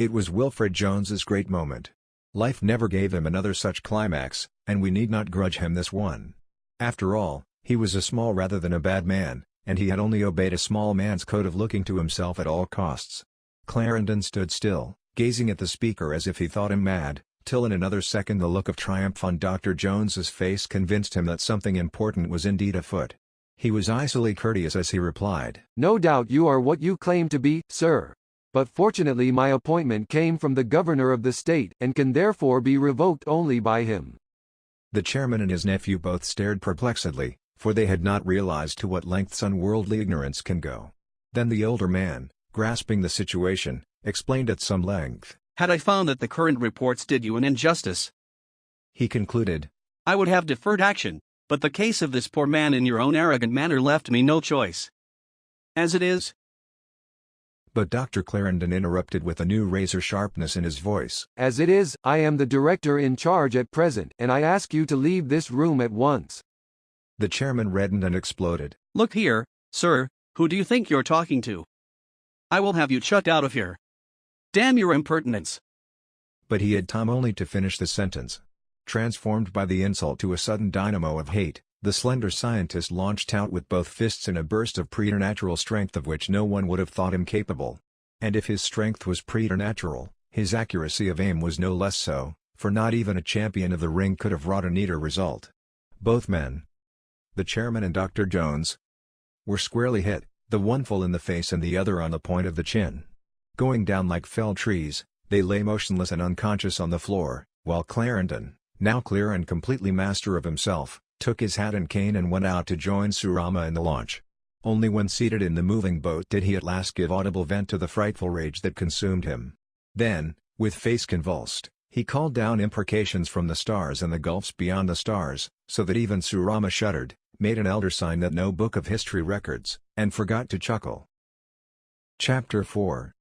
It was Wilfred Jones's great moment. Life never gave him another such climax, and we need not grudge him this one. After all, he was a small rather than a bad man, and he had only obeyed a small man's code of looking to himself at all costs. Clarendon stood still, gazing at the speaker as if he thought him mad, till in another second the look of triumph on Dr. Jones's face convinced him that something important was indeed afoot. He was icily courteous as he replied, "No doubt you are what you claim to be, sir. But fortunately my appointment came from the governor of the state, and can therefore be revoked only by him." The chairman and his nephew both stared perplexedly, for they had not realized to what lengths unworldly ignorance can go. Then the older man, grasping the situation, explained at some length. Had I found that the current reports did you an injustice, He concluded, I would have deferred action, but the case of this poor man in your own arrogant manner left me no choice. As it is, but Dr. Clarendon interrupted with a new razor sharpness in his voice. "As it is, I am the director in charge at present, and I ask you to leave this room at once." The chairman reddened and exploded. look here, sir, who do you think you're talking to? I will have you shut out of here. Damn your impertinence. But he had time only to finish the sentence. Transformed by the insult to a sudden dynamo of hate, the slender scientist launched out with both fists in a burst of preternatural strength of which no one would have thought him capable. And if his strength was preternatural, his accuracy of aim was no less so, for not even a champion of the ring could have wrought a neater result. Both men, the chairman and Dr. Jones, were squarely hit, the one full in the face and the other on the point of the chin. Going down like felled trees, they lay motionless and unconscious on the floor, while Clarendon, now clear and completely master of himself, took his hat and cane and went out to join Surama in the launch. Only when seated in the moving boat did he at last give audible vent to the frightful rage that consumed him. Then, with face convulsed, he called down imprecations from the stars and the gulfs beyond the stars, so that even Surama shuddered, made an elder sign that no book of history records, and forgot to chuckle. Chapter 4.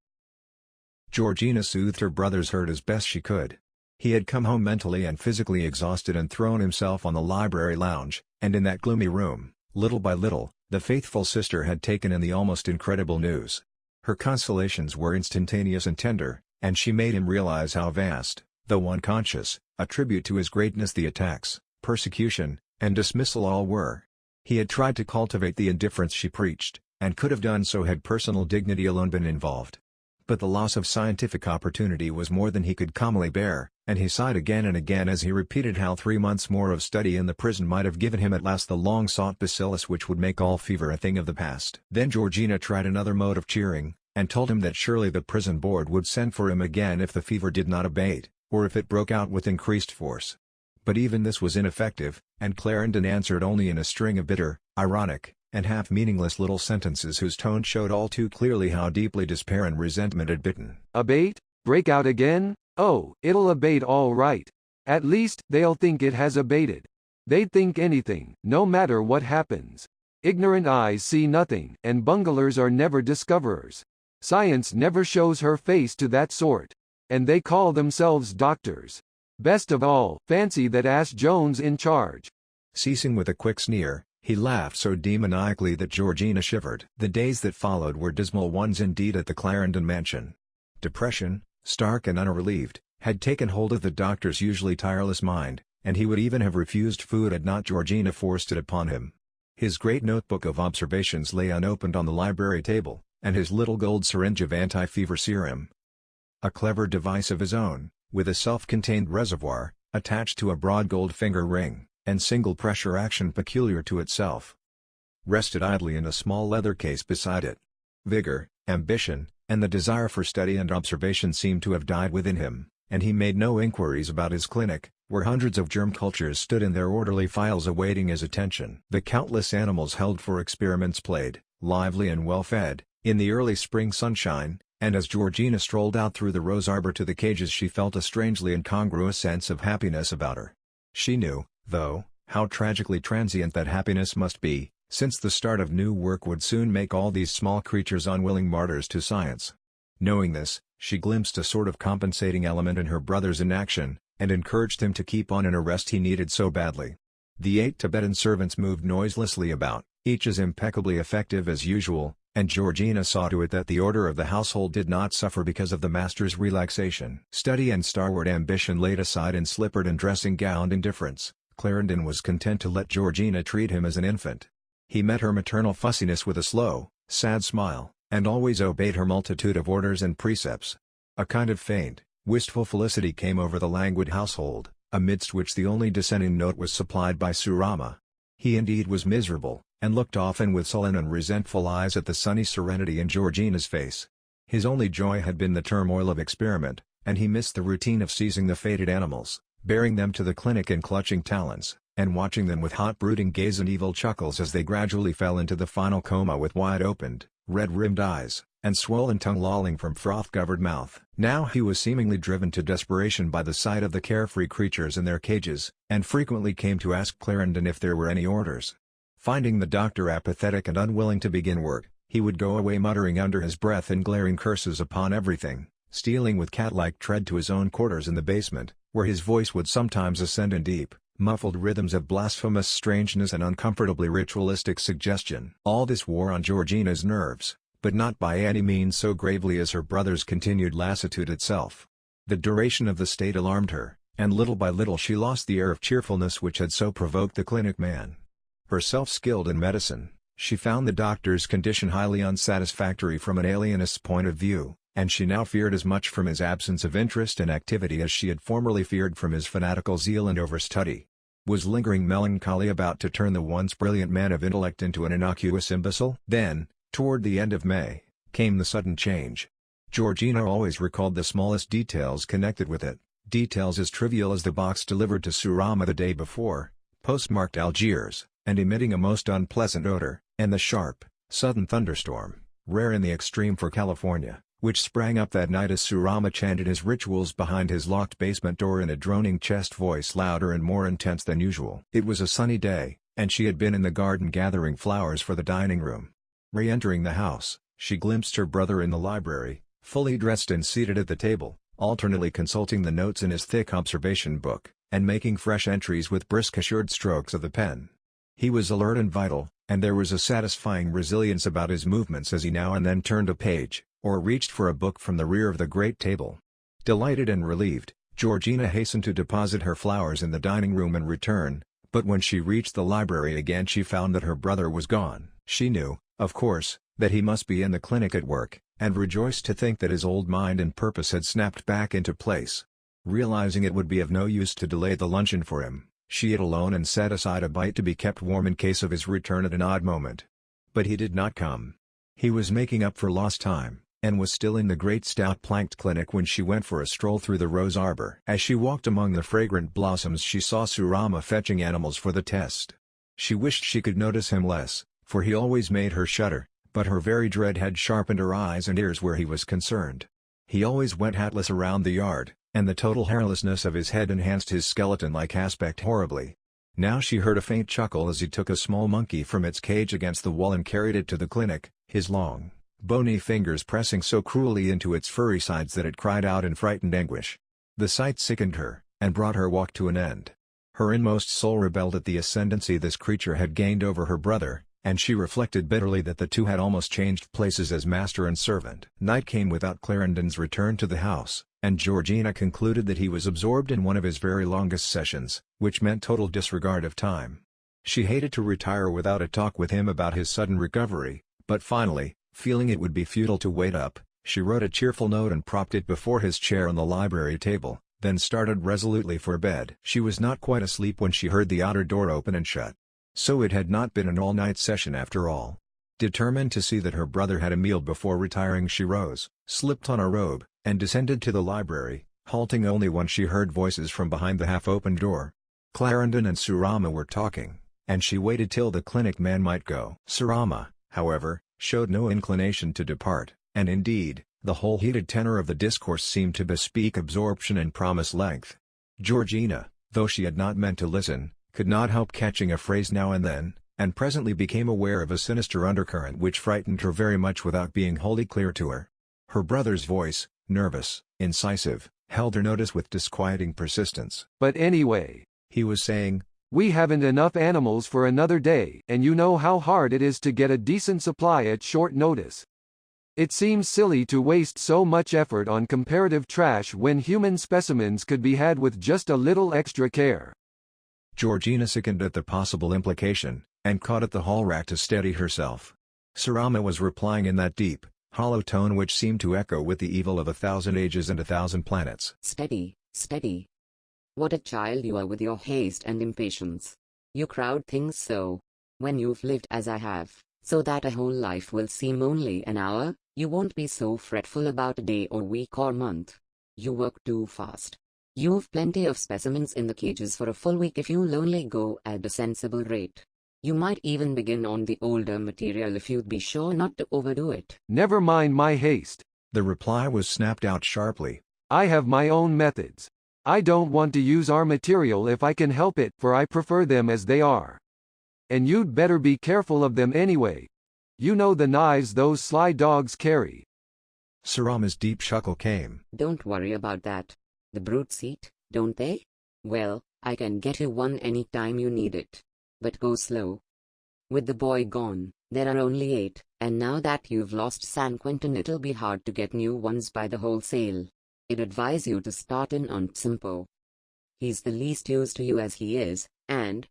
Georgina soothed her brother's hurt as best she could. He had come home mentally and physically exhausted and thrown himself on the library lounge, and in that gloomy room, little by little, the faithful sister had taken in the almost incredible news. Her consolations were instantaneous and tender, and she made him realize how vast, though unconscious, a tribute to his greatness the attacks, persecution, and dismissal all were. He had tried to cultivate the indifference she preached, and could have done so had personal dignity alone been involved. But the loss of scientific opportunity was more than he could calmly bear, and he sighed again and again as he repeated how 3 months more of study in the prison might have given him at last the long-sought bacillus which would make all fever a thing of the past. Then Georgina tried another mode of cheering, and told him that surely the prison board would send for him again if the fever did not abate, or if it broke out with increased force. But even this was ineffective, and Clarendon answered only in a string of bitter, ironic, and half-meaningless little sentences whose tone showed all too clearly how deeply despair and resentment had bitten. "Abate? Break out again? Oh, it'll abate all right. At least, they'll think it has abated. They'd think anything, no matter what happens. Ignorant eyes see nothing, and bunglers are never discoverers. Science never shows her face to that sort. And they call themselves doctors. Best of all, fancy that ass Jones in charge." Ceasing with a quick sneer, he laughed so demoniacally that Georgina shivered. The days that followed were dismal ones indeed at the Clarendon mansion. Depression, stark and unrelieved, had taken hold of the doctor's usually tireless mind, and he would even have refused food had not Georgina forced it upon him. His great notebook of observations lay unopened on the library table, and his little gold syringe of anti-fever serum. A clever device of his own, with a self-contained reservoir, attached to a broad gold finger ring, and single-pressure action peculiar to itself, rested idly in a small leather case beside it. Vigor, ambition, and the desire for study and observation seemed to have died within him, and he made no inquiries about his clinic, where hundreds of germ cultures stood in their orderly files awaiting his attention. The countless animals held for experiments played, lively and well-fed, in the early spring sunshine, and as Georgina strolled out through the rose arbor to the cages she felt a strangely incongruous sense of happiness about her. She knew, though, how tragically transient that happiness must be, since the start of new work would soon make all these small creatures unwilling martyrs to science. Knowing this, she glimpsed a sort of compensating element in her brother's inaction, and encouraged him to keep on in a rest he needed so badly. The 8 Tibetan servants moved noiselessly about, each as impeccably effective as usual, and Georgina saw to it that the order of the household did not suffer because of the master's relaxation. Study and starward ambition laid aside in slippered and dressing-gowned indifference, Clarendon was content to let Georgina treat him as an infant. He met her maternal fussiness with a slow, sad smile, and always obeyed her multitude of orders and precepts. A kind of faint, wistful felicity came over the languid household, amidst which the only dissenting note was supplied by Surama. He indeed was miserable, and looked often with sullen and resentful eyes at the sunny serenity in Georgina's face. His only joy had been the turmoil of experiment, and he missed the routine of seizing the fated animals, bearing them to the clinic in clutching talons, and watching them with hot brooding gaze and evil chuckles as they gradually fell into the final coma with wide-opened, red-rimmed eyes, and swollen tongue lolling from froth-covered mouth. Now he was seemingly driven to desperation by the sight of the carefree creatures in their cages, and frequently came to ask Clarendon if there were any orders. Finding the doctor apathetic and unwilling to begin work, he would go away muttering under his breath and glaring curses upon everything, stealing with cat-like tread to his own quarters in the basement, where his voice would sometimes ascend in deep, muffled rhythms of blasphemous strangeness and uncomfortably ritualistic suggestion. All this wore on Georgina's nerves, but not by any means so gravely as her brother's continued lassitude itself. The duration of the state alarmed her, and little by little she lost the air of cheerfulness which had so provoked the clinic man. Herself skilled in medicine, she found the doctor's condition highly unsatisfactory from an alienist's point of view, and she now feared as much from his absence of interest and activity as she had formerly feared from his fanatical zeal and overstudy. Was lingering melancholy about to turn the once brilliant man of intellect into an innocuous imbecile? Then, toward the end of May, came the sudden change. Georgina always recalled the smallest details connected with it, details as trivial as the box delivered to Surama the day before, postmarked Algiers, and emitting a most unpleasant odor, and the sharp, sudden thunderstorm, rare in the extreme for California, which sprang up that night as Surama chanted his rituals behind his locked basement door in a droning chest voice louder and more intense than usual. It was a sunny day, and she had been in the garden gathering flowers for the dining room. Re-entering the house, she glimpsed her brother in the library, fully dressed and seated at the table, alternately consulting the notes in his thick observation book, and making fresh entries with brisk assured strokes of the pen. He was alert and vital, and there was a satisfying resilience about his movements as he now and then turned a page, or reached for a book from the rear of the great table. Delighted and relieved, Georgina hastened to deposit her flowers in the dining room and return, but when she reached the library again she found that her brother was gone. She knew, of course, that he must be in the clinic at work, and rejoiced to think that his old mind and purpose had snapped back into place. Realizing it would be of no use to delay the luncheon for him, she ate alone and set aside a bite to be kept warm in case of his return at an odd moment. But he did not come. He was making up for lost time, and was still in the great stout planked clinic when she went for a stroll through the rose arbor. As she walked among the fragrant blossoms she saw Surama fetching animals for the test. She wished she could notice him less, for he always made her shudder, but her very dread had sharpened her eyes and ears where he was concerned. He always went hatless around the yard, and the total hairlessness of his head enhanced his skeleton-like aspect horribly. Now she heard a faint chuckle as he took a small monkey from its cage against the wall and carried it to the clinic, his long, bony fingers pressing so cruelly into its furry sides that it cried out in frightened anguish. The sight sickened her, and brought her walk to an end. Her inmost soul rebelled at the ascendancy this creature had gained over her brother, and she reflected bitterly that the two had almost changed places as master and servant. Night came without Clarendon's return to the house, and Georgina concluded that he was absorbed in one of his very longest sessions, which meant total disregard of time. She hated to retire without a talk with him about his sudden recovery, but finally, feeling it would be futile to wait up, she wrote a cheerful note and propped it before his chair on the library table, then started resolutely for bed. She was not quite asleep when she heard the outer door open and shut. So it had not been an all-night session after all. Determined to see that her brother had a meal before retiring, she rose, slipped on a robe, and descended to the library, halting only when she heard voices from behind the half-opened door. Clarendon and Surama were talking, and she waited till the clinic man might go. Surama, however, showed no inclination to depart, and indeed, the whole heated tenor of the discourse seemed to bespeak absorption and promise length. Georgina, though she had not meant to listen, could not help catching a phrase now and then, and presently became aware of a sinister undercurrent which frightened her very much without being wholly clear to her. Her brother's voice, nervous, incisive, held her notice with disquieting persistence. But anyway, he was saying, We haven't enough animals for another day, and you know how hard it is to get a decent supply at short notice. It seems silly to waste so much effort on comparative trash when human specimens could be had with just a little extra care." Georgina sickened at the possible implication, and caught at the hall rack to steady herself. Surama was replying in that deep, hollow tone which seemed to echo with the evil of 1,000 ages and 1,000 planets. "Steady, steady. What a child you are with your haste and impatience. You crowd things so. When you've lived as I have, so that a whole life will seem only an hour, you won't be so fretful about a day or week or month. You work too fast. You've plenty of specimens in the cages for a full week if you'll only go at a sensible rate. You might even begin on the older material if you'd be sure not to overdo it." "Never mind my haste." The reply was snapped out sharply. "I have my own methods. I don't want to use our material if I can help it, for I prefer them as they are. And you'd better be careful of them anyway. You know the knives those sly dogs carry." Surama's deep chuckle came. "Don't worry about that. The brutes eat, don't they? Well, I can get you one any time you need it. But go slow. With the boy gone, there are only 8, and now that you've lost San Quentin it'll be hard to get new ones by the wholesale. I'd advise you to start in on Tsimpo. He's the least used to you as he is, and—"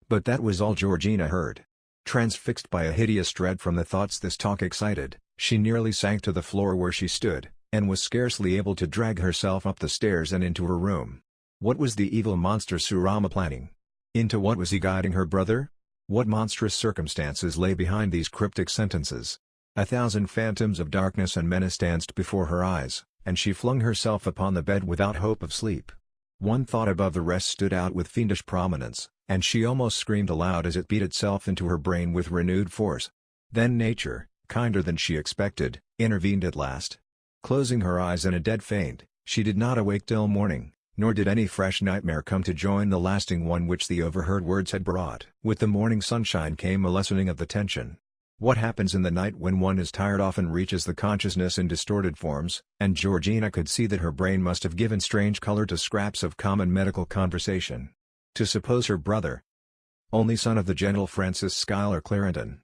But that was all Georgina heard. Transfixed by a hideous dread from the thoughts this talk excited, she nearly sank to the floor where she stood, and was scarcely able to drag herself up the stairs and into her room. What was the evil monster Surama planning? Into what was he guiding her brother? What monstrous circumstances lay behind these cryptic sentences? 1,000 phantoms of darkness and menace danced before her eyes, and she flung herself upon the bed without hope of sleep. One thought above the rest stood out with fiendish prominence, and she almost screamed aloud as it beat itself into her brain with renewed force. Then nature, kinder than she expected, intervened at last. Closing her eyes in a dead faint, she did not awake till morning, nor did any fresh nightmare come to join the lasting one which the overheard words had brought. With the morning sunshine came a lessening of the tension. What happens in the night when one is tired often reaches the consciousness in distorted forms, and Georgina could see that her brain must have given strange color to scraps of common medical conversation. To suppose her brother, only son of the gentle Francis Schuyler Clarendon,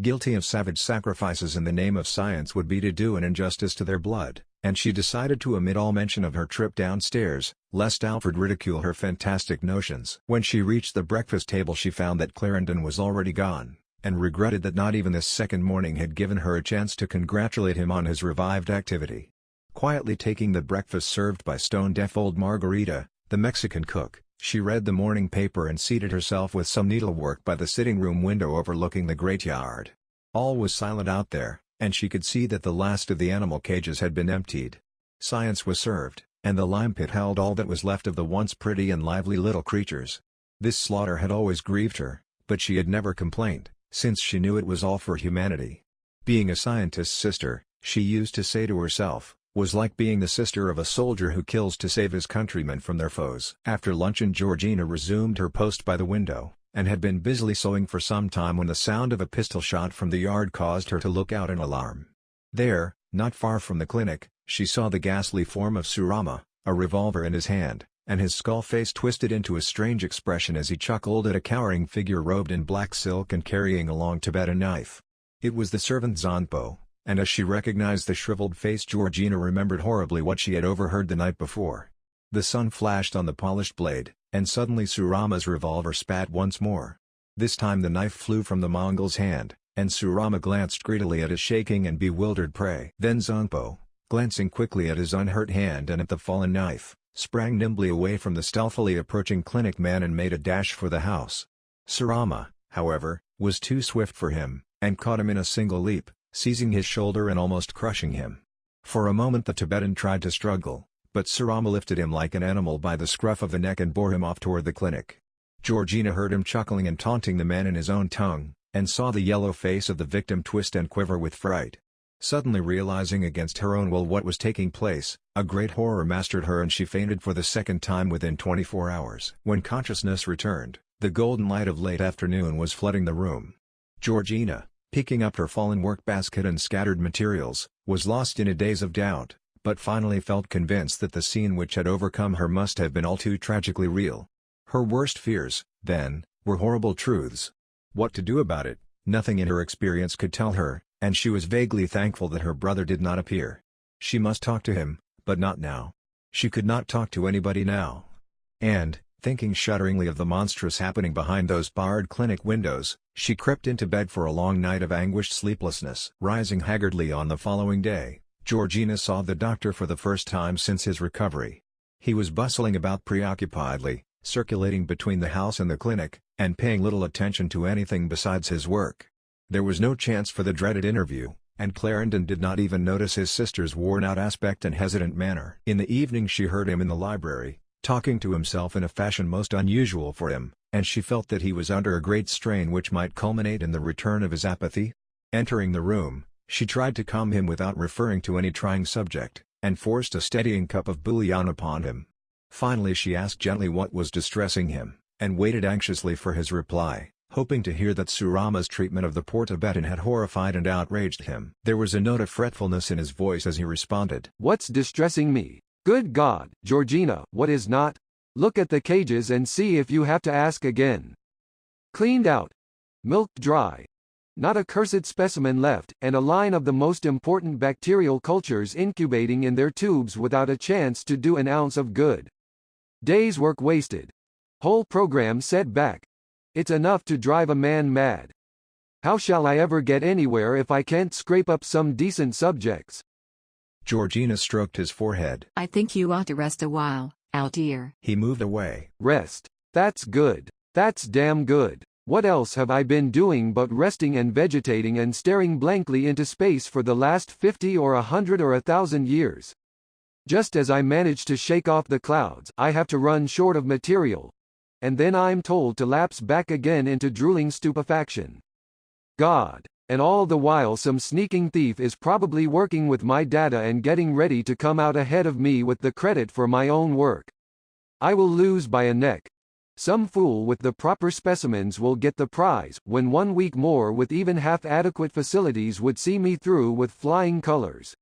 guilty of savage sacrifices in the name of science would be to do an injustice to their blood, and she decided to omit all mention of her trip downstairs, lest Alfred ridicule her fantastic notions. When she reached the breakfast table she found that Clarendon was already gone, and regretted that not even this second morning had given her a chance to congratulate him on his revived activity. Quietly taking the breakfast served by stone-deaf old Margarita, the Mexican cook, she read the morning paper and seated herself with some needlework by the sitting-room window overlooking the great yard. All was silent out there, and she could see that the last of the animal cages had been emptied. Science was served, and the lime pit held all that was left of the once pretty and lively little creatures. This slaughter had always grieved her, but she had never complained, since she knew it was all for humanity. Being a scientist's sister, she used to say to herself, was like being the sister of a soldier who kills to save his countrymen from their foes. After luncheon Georgina resumed her post by the window, and had been busily sewing for some time when the sound of a pistol shot from the yard caused her to look out in alarm. There, not far from the clinic, she saw the ghastly form of Surama, a revolver in his hand, and his skull face twisted into a strange expression as he chuckled at a cowering figure robed in black silk and carrying a long Tibetan knife. It was the servant Zonpo, and as she recognized the shriveled face Georgina remembered horribly what she had overheard the night before. The sun flashed on the polished blade, and suddenly Surama's revolver spat once more. This time the knife flew from the Mongol's hand, and Surama glanced greedily at his shaking and bewildered prey. Then Zonpo, glancing quickly at his unhurt hand and at the fallen knife, sprang nimbly away from the stealthily approaching clinic man and made a dash for the house. Surama, however, was too swift for him, and caught him in a single leap, seizing his shoulder and almost crushing him. For a moment the Tibetan tried to struggle, but Surama lifted him like an animal by the scruff of the neck and bore him off toward the clinic. Georgina heard him chuckling and taunting the man in his own tongue, and saw the yellow face of the victim twist and quiver with fright. Suddenly realizing against her own will what was taking place, a great horror mastered her and she fainted for the second time within 24 hours. When consciousness returned, the golden light of late afternoon was flooding the room. Georgina, picking up her fallen work basket and scattered materials, was lost in a daze of doubt, but finally felt convinced that the scene which had overcome her must have been all too tragically real. Her worst fears, then, were horrible truths. What to do about it, nothing in her experience could tell her, and she was vaguely thankful that her brother did not appear. She must talk to him, but not now. She could not talk to anybody now. And, thinking shudderingly of the monstrous happening behind those barred clinic windows, she crept into bed for a long night of anguished sleeplessness. Rising haggardly on the following day, Georgina saw the doctor for the first time since his recovery. He was bustling about preoccupiedly, circulating between the house and the clinic, and paying little attention to anything besides his work. There was no chance for the dreaded interview, and Clarendon did not even notice his sister's worn-out aspect and hesitant manner. In the evening she heard him in the library, talking to himself in a fashion most unusual for him, and she felt that he was under a great strain which might culminate in the return of his apathy. Entering the room, she tried to calm him without referring to any trying subject, and forced a steadying cup of bouillon upon him. Finally she asked gently what was distressing him, and waited anxiously for his reply, hoping to hear that Surama's treatment of the poor Tibetan had horrified and outraged him. There was a note of fretfulness in his voice as he responded. "What's distressing me? Good God, Georgina, what is not? Look at the cages and see if you have to ask again. Cleaned out. Milked dry. Not a cursed specimen left, and a line of the most important bacterial cultures incubating in their tubes without a chance to do an ounce of good. Day's work wasted. Whole program set back. It's enough to drive a man mad. How shall I ever get anywhere if I can't scrape up some decent subjects?" Georgina stroked his forehead. I think you ought to rest a while, Al dear. He moved away. Rest. That's good. That's damn good. What else have I been doing but resting and vegetating and staring blankly into space for the last 50 or 100 or 1,000 years? Just as I manage to shake off the clouds, I have to run short of material. And then I'm told to lapse back again into drooling stupefaction. God. And all the while some sneaking thief is probably working with my data and getting ready to come out ahead of me with the credit for my own work. I will lose by a neck. Some fool with the proper specimens will get the prize, when 1 week more with even half-adequate facilities would see me through with flying colors.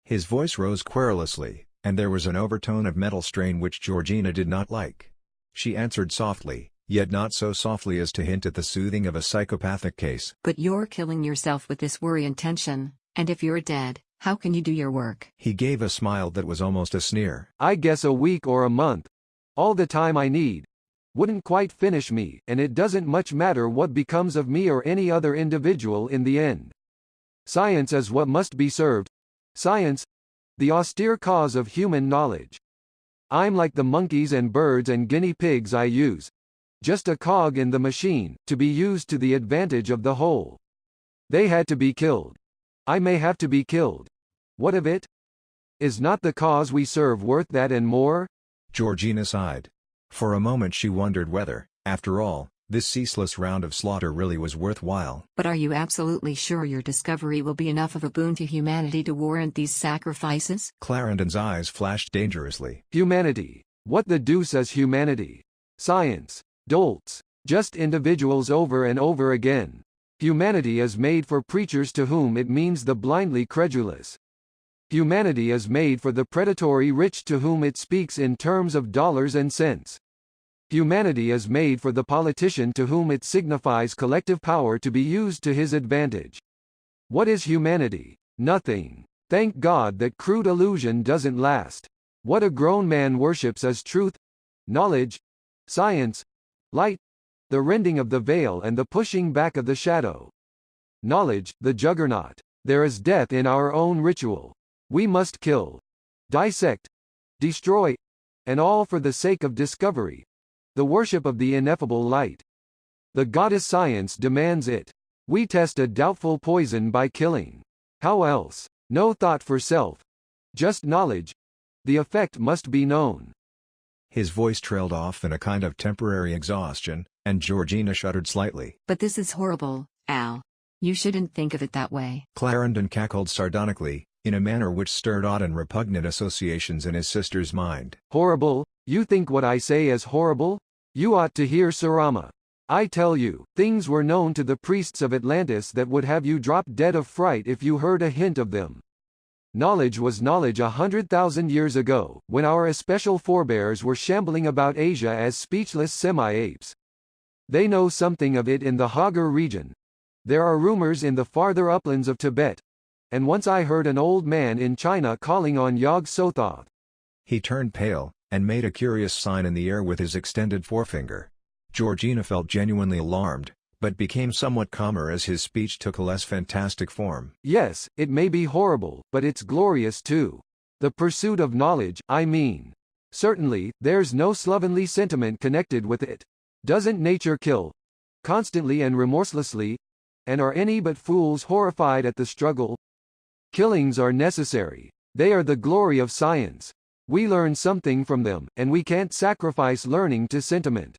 His voice rose querulously, and there was an overtone of mental strain which Georgina did not like. She answered softly, yet not so softly as to hint at the soothing of a psychopathic case. But you're killing yourself with this worry and tension, and if you're dead, how can you do your work? He gave a smile that was almost a sneer. I guess a week or a month. All the time I need. Wouldn't quite finish me, and it doesn't much matter what becomes of me or any other individual in the end. Science is what must be served. Science, the austere cause of human knowledge. I'm like the monkeys and birds and guinea pigs I use. Just a cog in the machine, to be used to the advantage of the whole. They had to be killed. I may have to be killed. What of it? Is not the cause we serve worth that and more? Georgina sighed. For a moment she wondered whether, after all, this ceaseless round of slaughter really was worthwhile. But are you absolutely sure your discovery will be enough of a boon to humanity to warrant these sacrifices? Clarendon's eyes flashed dangerously. Humanity. What the deuce is humanity? Science. Dolts. Just individuals over and over again. Humanity is made for preachers to whom it means the blindly credulous. Humanity is made for the predatory rich to whom it speaks in terms of dollars and cents. Humanity is made for the politician to whom it signifies collective power to be used to his advantage. What is humanity? Nothing. Thank God that crude illusion doesn't last. What a grown man worships is truth, knowledge, science, light, the rending of the veil and the pushing back of the shadow. Knowledge, the juggernaut. There is death in our own ritual. We must kill, dissect, destroy, and all for the sake of discovery, the worship of the ineffable light. The goddess science demands it. We test a doubtful poison by killing. How else? No thought for self. Just knowledge. The effect must be known. His voice trailed off in a kind of temporary exhaustion, and Georgina shuddered slightly. But this is horrible, Al. You shouldn't think of it that way. Clarendon cackled sardonically, in a manner which stirred odd and repugnant associations in his sister's mind. Horrible? You think what I say is horrible? You ought to hear Surama. I tell you, things were known to the priests of Atlantis that would have you drop dead of fright if you heard a hint of them. Knowledge was knowledge 100,000 years ago, when our especial forebears were shambling about Asia as speechless semi-apes. They know something of it in the Hagar region. There are rumors in the farther uplands of Tibet. And once I heard an old man in China calling on Yog Sothoth. He turned pale, and made a curious sign in the air with his extended forefinger. Georgina felt genuinely alarmed, but became somewhat calmer as his speech took a less fantastic form. Yes, it may be horrible, but it's glorious too. The pursuit of knowledge, I mean. Certainly, there's no slovenly sentiment connected with it. Doesn't nature kill? Constantly and remorselessly? And are any but fools horrified at the struggle? Killings are necessary. They are the glory of science. We learn something from them, and we can't sacrifice learning to sentiment.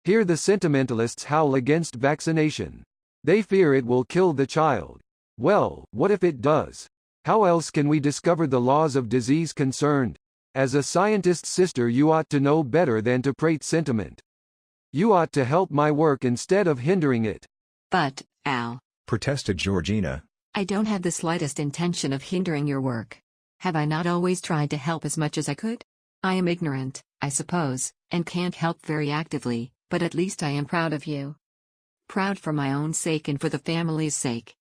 Hear the sentimentalists howl against vaccination. They fear it will kill the child. Well, what if it does? How else can we discover the laws of disease concerned? As a scientist's sister, you ought to know better than to prate sentiment. You ought to help my work instead of hindering it. But, Al, Protested Georgina. I don't have the slightest intention of hindering your work. Have I not always tried to help as much as I could? I am ignorant, I suppose, and can't help very actively, but at least I am proud of you. Proud for my own sake and for the family's sake.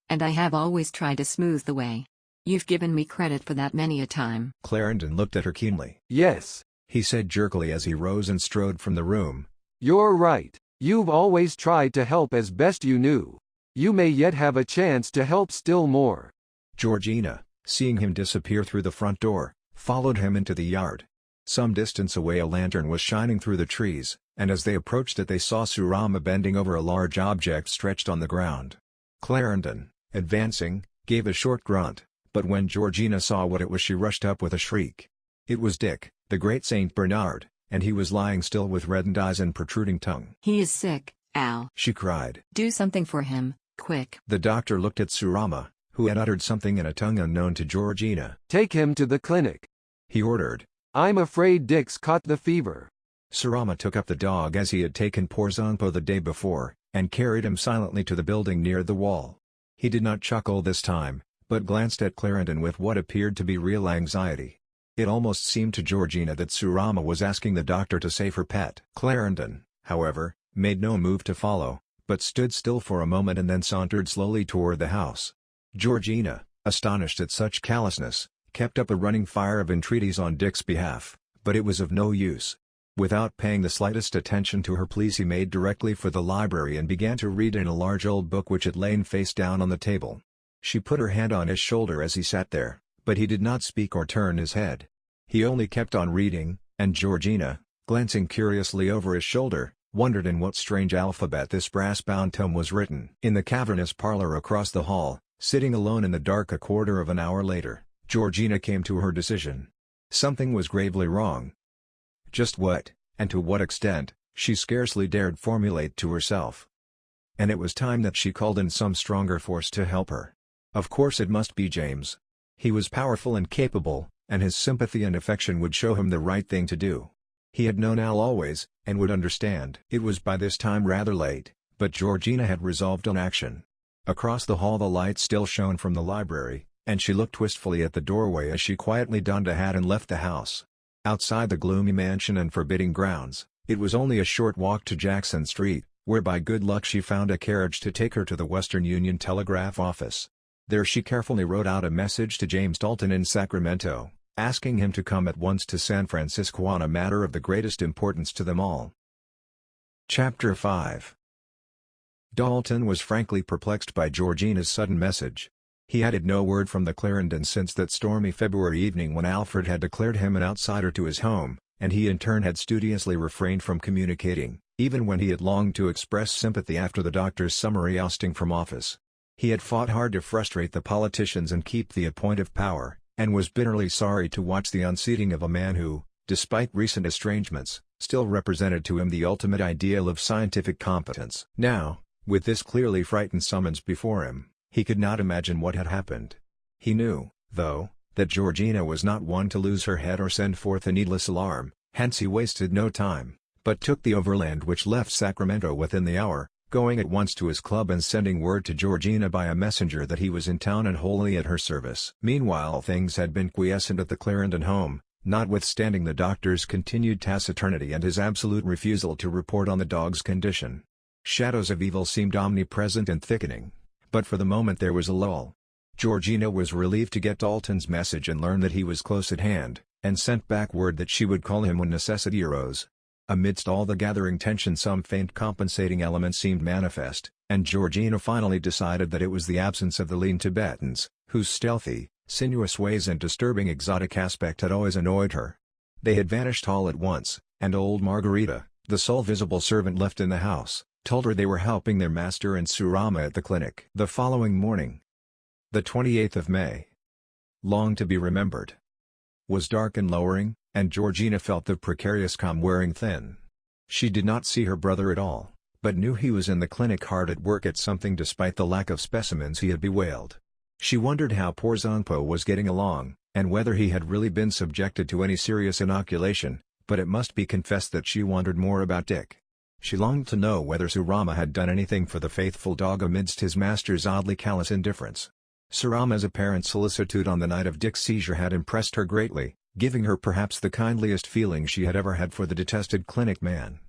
And I have always tried to smooth the way. You've given me credit for that many a time. Clarendon looked at her keenly. Yes. He said jerkily as he rose and strode from the room. You're right. You've always tried to help as best you knew. You may yet have a chance to help still more. Georgina, seeing him disappear through the front door, followed him into the yard. Some distance away a lantern was shining through the trees, and as they approached it they saw Surama bending over a large object stretched on the ground. Clarendon, advancing, gave a short grunt, but when Georgina saw what it was she rushed up with a shriek. It was Dick, the great Saint Bernard, and he was lying still with reddened eyes and protruding tongue. He is sick, Al. She cried. Do something for him, quick. The doctor looked at Surama, who had uttered something in a tongue unknown to Georgina. Take him to the clinic, he ordered. I'm afraid Dick's caught the fever. Surama took up the dog as he had taken poor Zangpo the day before, and carried him silently to the building near the wall. He did not chuckle this time, but glanced at Clarendon with what appeared to be real anxiety. It almost seemed to Georgina that Surama was asking the doctor to save her pet. Clarendon, however, made no move to follow, but stood still for a moment and then sauntered slowly toward the house. Georgina, astonished at such callousness, kept up a running fire of entreaties on Dick's behalf, but it was of no use. Without paying the slightest attention to her pleas, he made directly for the library and began to read in a large old book which had lain face down on the table. She put her hand on his shoulder as he sat there, but he did not speak or turn his head. He only kept on reading, and Georgina, glancing curiously over his shoulder, wondered in what strange alphabet this brass-bound tome was written. In the cavernous parlor across the hall, sitting alone in the dark a quarter of an hour later, Georgina came to her decision. Something was gravely wrong. Just what, and to what extent, she scarcely dared formulate to herself. And it was time that she called in some stronger force to help her. Of course it must be James. He was powerful and capable, and his sympathy and affection would show him the right thing to do. He had known Al always, and would understand. It was by this time rather late, but Georgina had resolved on action. Across the hall the light still shone from the library, and she looked wistfully at the doorway as she quietly donned a hat and left the house. Outside the gloomy mansion and forbidding grounds, it was only a short walk to Jackson Street, where by good luck she found a carriage to take her to the Western Union Telegraph office. There she carefully wrote out a message to James Dalton in Sacramento, asking him to come at once to San Francisco on a matter of the greatest importance to them all. Chapter 5. Dalton was frankly perplexed by Georgina's sudden message. He had had no word from the Clarendons since that stormy February evening when Alfred had declared him an outsider to his home, and he in turn had studiously refrained from communicating, even when he had longed to express sympathy after the doctor's summary ousting from office. He had fought hard to frustrate the politicians and keep the appointive power, and was bitterly sorry to watch the unseating of a man who, despite recent estrangements, still represented to him the ultimate ideal of scientific competence. Now, with this clearly frightened summons before him, he could not imagine what had happened. He knew, though, that Georgina was not one to lose her head or send forth a needless alarm, hence he wasted no time, but took the overland which left Sacramento within the hour, going at once to his club and sending word to Georgina by a messenger that he was in town and wholly at her service. Meanwhile things had been quiescent at the Clarendon home, notwithstanding the doctor's continued taciturnity and his absolute refusal to report on the dog's condition. Shadows of evil seemed omnipresent and thickening, but for the moment there was a lull. Georgina was relieved to get Dalton's message and learn that he was close at hand, and sent back word that she would call him when necessity arose. Amidst all the gathering tension some faint compensating element seemed manifest, and Georgina finally decided that it was the absence of the lean Tibetans, whose stealthy, sinuous ways and disturbing exotic aspect had always annoyed her. They had vanished all at once, and old Margarita, the sole visible servant left in the house, told her they were helping their master and Surama at the clinic. The following morning, the 28th of May, long to be remembered, was dark and lowering, and Georgina felt the precarious calm wearing thin. She did not see her brother at all, but knew he was in the clinic hard at work at something despite the lack of specimens he had bewailed. She wondered how poor Zangpo was getting along, and whether he had really been subjected to any serious inoculation, but it must be confessed that she wondered more about Dick. She longed to know whether Surama had done anything for the faithful dog amidst his master's oddly callous indifference. Surama's apparent solicitude on the night of Dick's seizure had impressed her greatly, giving her perhaps the kindliest feeling she had ever had for the detested clinic man.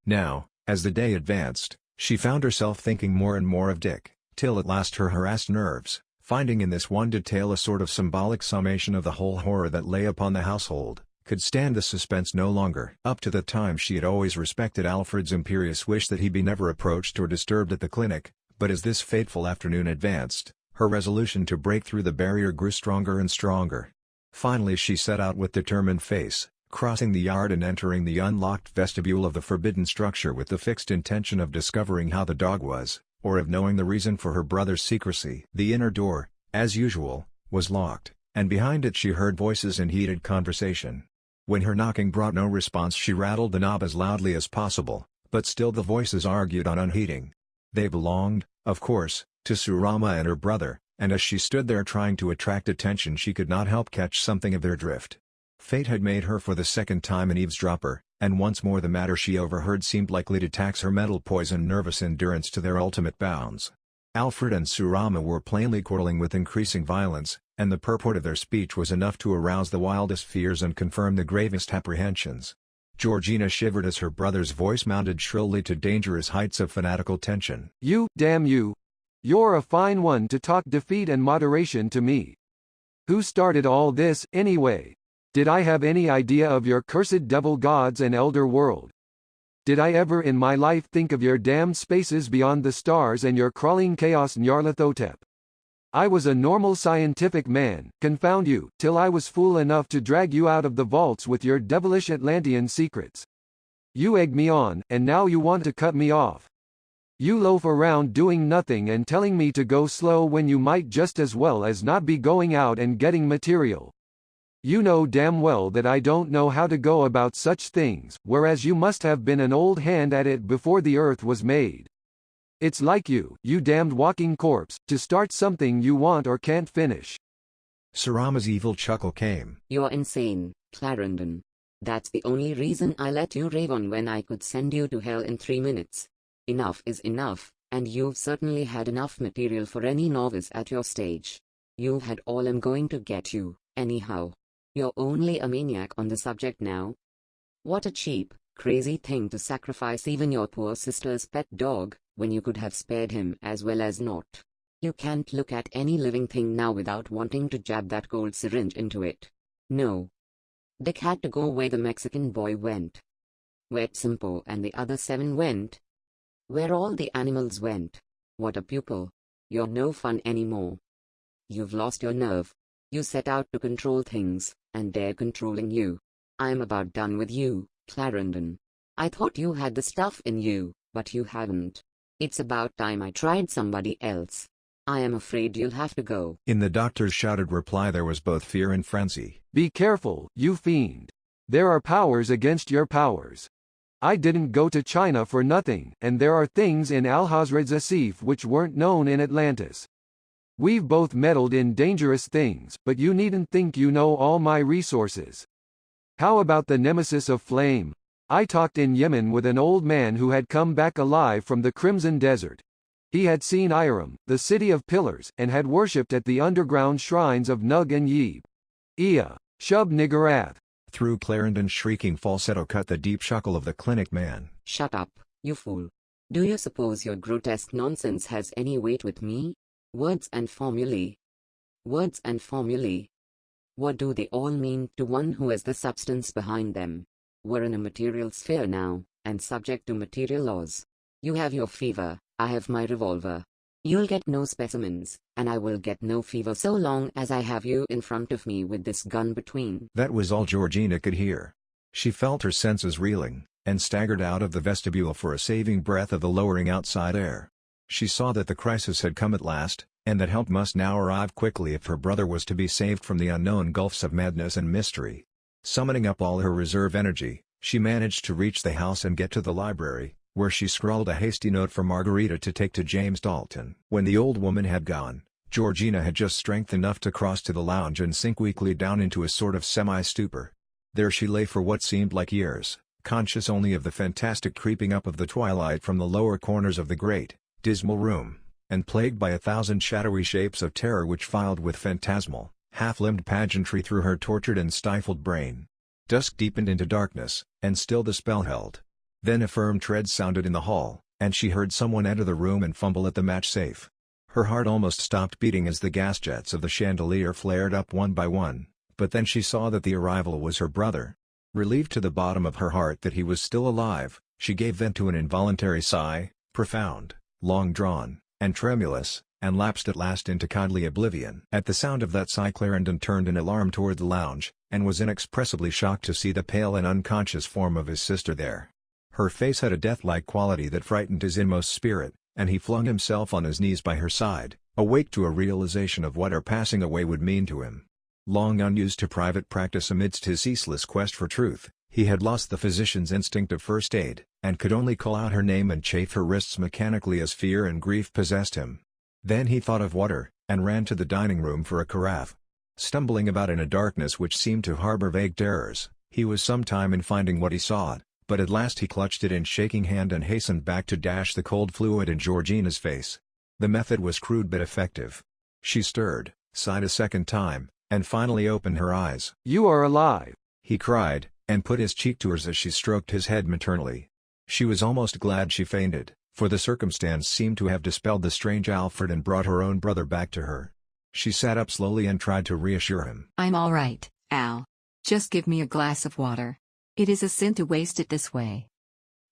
Now, as the day advanced, she found herself thinking more and more of Dick, till at last her harassed nerves, finding in this one detail a sort of symbolic summation of the whole horror that lay upon the household, could stand the suspense no longer. Up to the time she had always respected Alfred's imperious wish that he be never approached or disturbed at the clinic, but as this fateful afternoon advanced, her resolution to break through the barrier grew stronger and stronger. Finally she set out with determined face, crossing the yard and entering the unlocked vestibule of the forbidden structure with the fixed intention of discovering how the dog was, or of knowing the reason for her brother's secrecy. The inner door, as usual, was locked, and behind it she heard voices and heated conversation. When her knocking brought no response she rattled the knob as loudly as possible, but still the voices argued on unheeding. They belonged, of course, to Surama and her brother, and as she stood there trying to attract attention she could not help catch something of their drift. Fate had made her for the second time an eavesdropper, and once more the matter she overheard seemed likely to tax her mental poise and nervous endurance to their ultimate bounds. Alfred and Surama were plainly quarreling with increasing violence, and the purport of their speech was enough to arouse the wildest fears and confirm the gravest apprehensions. Georgina shivered as her brother's voice mounted shrilly to dangerous heights of fanatical tension. "You, damn you! You're a fine one to talk defeat and moderation to me. Who started all this, anyway? Did I have any idea of your cursed devil gods and elder world? Did I ever in my life think of your damned spaces beyond the stars and your crawling chaos Nyarlathotep? I was a normal scientific man, confound you, till I was fool enough to drag you out of the vaults with your devilish Atlantean secrets. You egged me on, and now you want to cut me off. You loaf around doing nothing and telling me to go slow when you might just as well as not be going out and getting material. You know damn well that I don't know how to go about such things, whereas you must have been an old hand at it before the earth was made. It's like you damned walking corpse, to start something you want or can't finish." Surama's evil chuckle came. You're insane, Clarendon. That's the only reason I let you rave on when I could send you to hell in 3 minutes. Enough is enough, and you've certainly had enough material for any novice at your stage. You've had all I'm going to get you, anyhow. You're only a maniac on the subject now. What a cheap, crazy thing to sacrifice even your poor sister's pet dog, when you could have spared him as well as not. You can't look at any living thing now without wanting to jab that gold syringe into it. No. Dick had to go where the Mexican boy went. Where Simpo and the other 7 went. Where all the animals went. What a pupil. You're no fun anymore. You've lost your nerve. You set out to control things, and they're controlling you. I'm about done with you, Clarendon. I thought you had the stuff in you, but you haven't. It's about time I tried somebody else. I am afraid you'll have to go. In the doctor's shouted reply there was both fear and frenzy. "Be careful, you fiend. There are powers against your powers. I didn't go to China for nothing, and there are things in Alhazred's Asif which weren't known in Atlantis. We've both meddled in dangerous things, but you needn't think you know all my resources. How about the nemesis of flame? I talked in Yemen with an old man who had come back alive from the Crimson Desert. He had seen Iram, the city of pillars, and had worshipped at the underground shrines of Nug and Yeb. Ea, Shub Nigarath. Through Clarendon's shrieking falsetto cut the deep chuckle of the clinic man. Shut up, you fool. Do you suppose your grotesque nonsense has any weight with me? Words and formulae. Words and formulae. What do they all mean to one who has the substance behind them? We're in a material sphere now, and subject to material laws. You have your fever, I have my revolver. You'll get no specimens, and I will get no fever so long as I have you in front of me with this gun between. That was all Georgina could hear. She felt her senses reeling, and staggered out of the vestibule for a saving breath of the lowering outside air. She saw that the crisis had come at last, and that help must now arrive quickly if her brother was to be saved from the unknown gulfs of madness and mystery. Summoning up all her reserve energy, she managed to reach the house and get to the library, where she scrawled a hasty note for Margarita to take to James Dalton. When the old woman had gone, Georgina had just strength enough to cross to the lounge and sink weakly down into a sort of semi-stupor. There she lay for what seemed like years, conscious only of the fantastic creeping up of the twilight from the lower corners of the great, dismal room, and plagued by 1,000 shadowy shapes of terror which filed with phantasmal, half-limbed pageantry through her tortured and stifled brain. Dusk deepened into darkness, and still the spell held. Then a firm tread sounded in the hall, and she heard someone enter the room and fumble at the match safe. Her heart almost stopped beating as the gas jets of the chandelier flared up one by one, but then she saw that the arrival was her brother. Relieved to the bottom of her heart that he was still alive, she gave vent to an involuntary sigh, profound, long-drawn, and tremulous, and lapsed at last into kindly oblivion. At the sound of that sigh Clarendon turned in alarm toward the lounge, and was inexpressibly shocked to see the pale and unconscious form of his sister there. Her face had a death-like quality that frightened his inmost spirit, and he flung himself on his knees by her side, awake to a realization of what her passing away would mean to him. Long unused to private practice amidst his ceaseless quest for truth, he had lost the physician's instinct of first aid, and could only call out her name and chafe her wrists mechanically as fear and grief possessed him. Then he thought of water, and ran to the dining room for a carafe. Stumbling about in a darkness which seemed to harbor vague terrors, he was some time in finding what he sought, but at last he clutched it in shaking hand and hastened back to dash the cold fluid in Georgina's face. The method was crude but effective. She stirred, sighed a second time, and finally opened her eyes. "You are alive!" he cried, and put his cheek to hers as she stroked his head maternally. She was almost glad she fainted, for the circumstance seemed to have dispelled the strange Alfred and brought her own brother back to her. She sat up slowly and tried to reassure him. I'm all right, Al. Just give me a glass of water. It is a sin to waste it this way.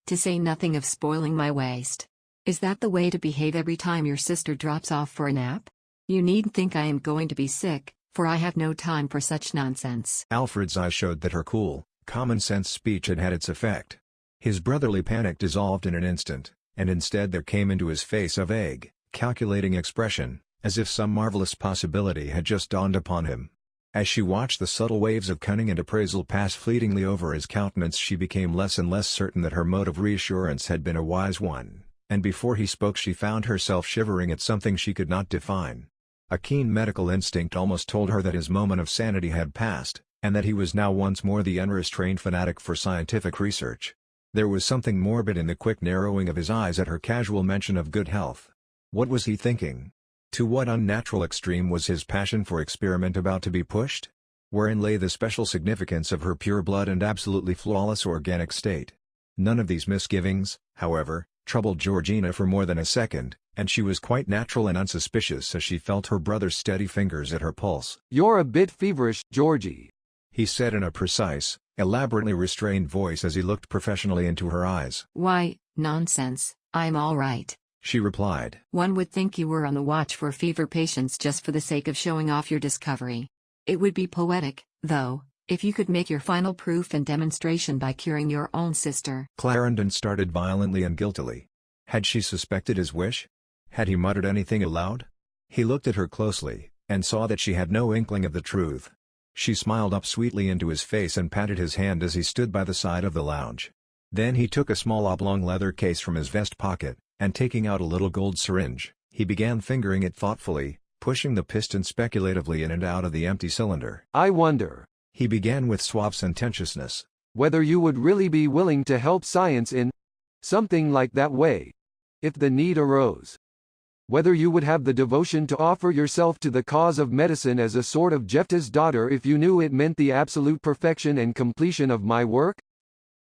To say nothing of spoiling my waist. Is that the way to behave every time your sister drops off for a nap? You needn't think I am going to be sick, for I have no time for such nonsense. Alfred's eyes showed that her cool, common-sense speech had had its effect. His brotherly panic dissolved in an instant, and instead there came into his face a vague, calculating expression, as if some marvelous possibility had just dawned upon him. As she watched the subtle waves of cunning and appraisal pass fleetingly over his countenance, she became less and less certain that her mode of reassurance had been a wise one, and before he spoke she found herself shivering at something she could not define. A keen medical instinct almost told her that his moment of sanity had passed, and that he was now once more the unrestrained fanatic for scientific research. There was something morbid in the quick narrowing of his eyes at her casual mention of good health. What was he thinking? To what unnatural extreme was his passion for experiment about to be pushed? Wherein lay the special significance of her pure blood and absolutely flawless organic state? None of these misgivings, however, troubled Georgina for more than a second, and she was quite natural and unsuspicious as she felt her brother's steady fingers at her pulse. "You're a bit feverish, Georgie," he said in a precise, elaborately restrained voice as he looked professionally into her eyes. Why, nonsense, I'm all right, she replied. One would think you were on the watch for fever patients just for the sake of showing off your discovery. It would be poetic, though, if you could make your final proof and demonstration by curing your own sister. Clarendon started violently and guiltily. Had she suspected his wish? Had he muttered anything aloud? He looked at her closely, and saw that she had no inkling of the truth. She smiled up sweetly into his face and patted his hand as he stood by the side of the lounge. Then he took a small oblong leather case from his vest pocket, and taking out a little gold syringe, he began fingering it thoughtfully, pushing the piston speculatively in and out of the empty cylinder. "I wonder," he began with suave sententiousness, Whether you would really be willing to help science in something like that way, if the need arose. Whether you would have the devotion to offer yourself to the cause of medicine as a sort of Jephthah's daughter if you knew it meant the absolute perfection and completion of my work?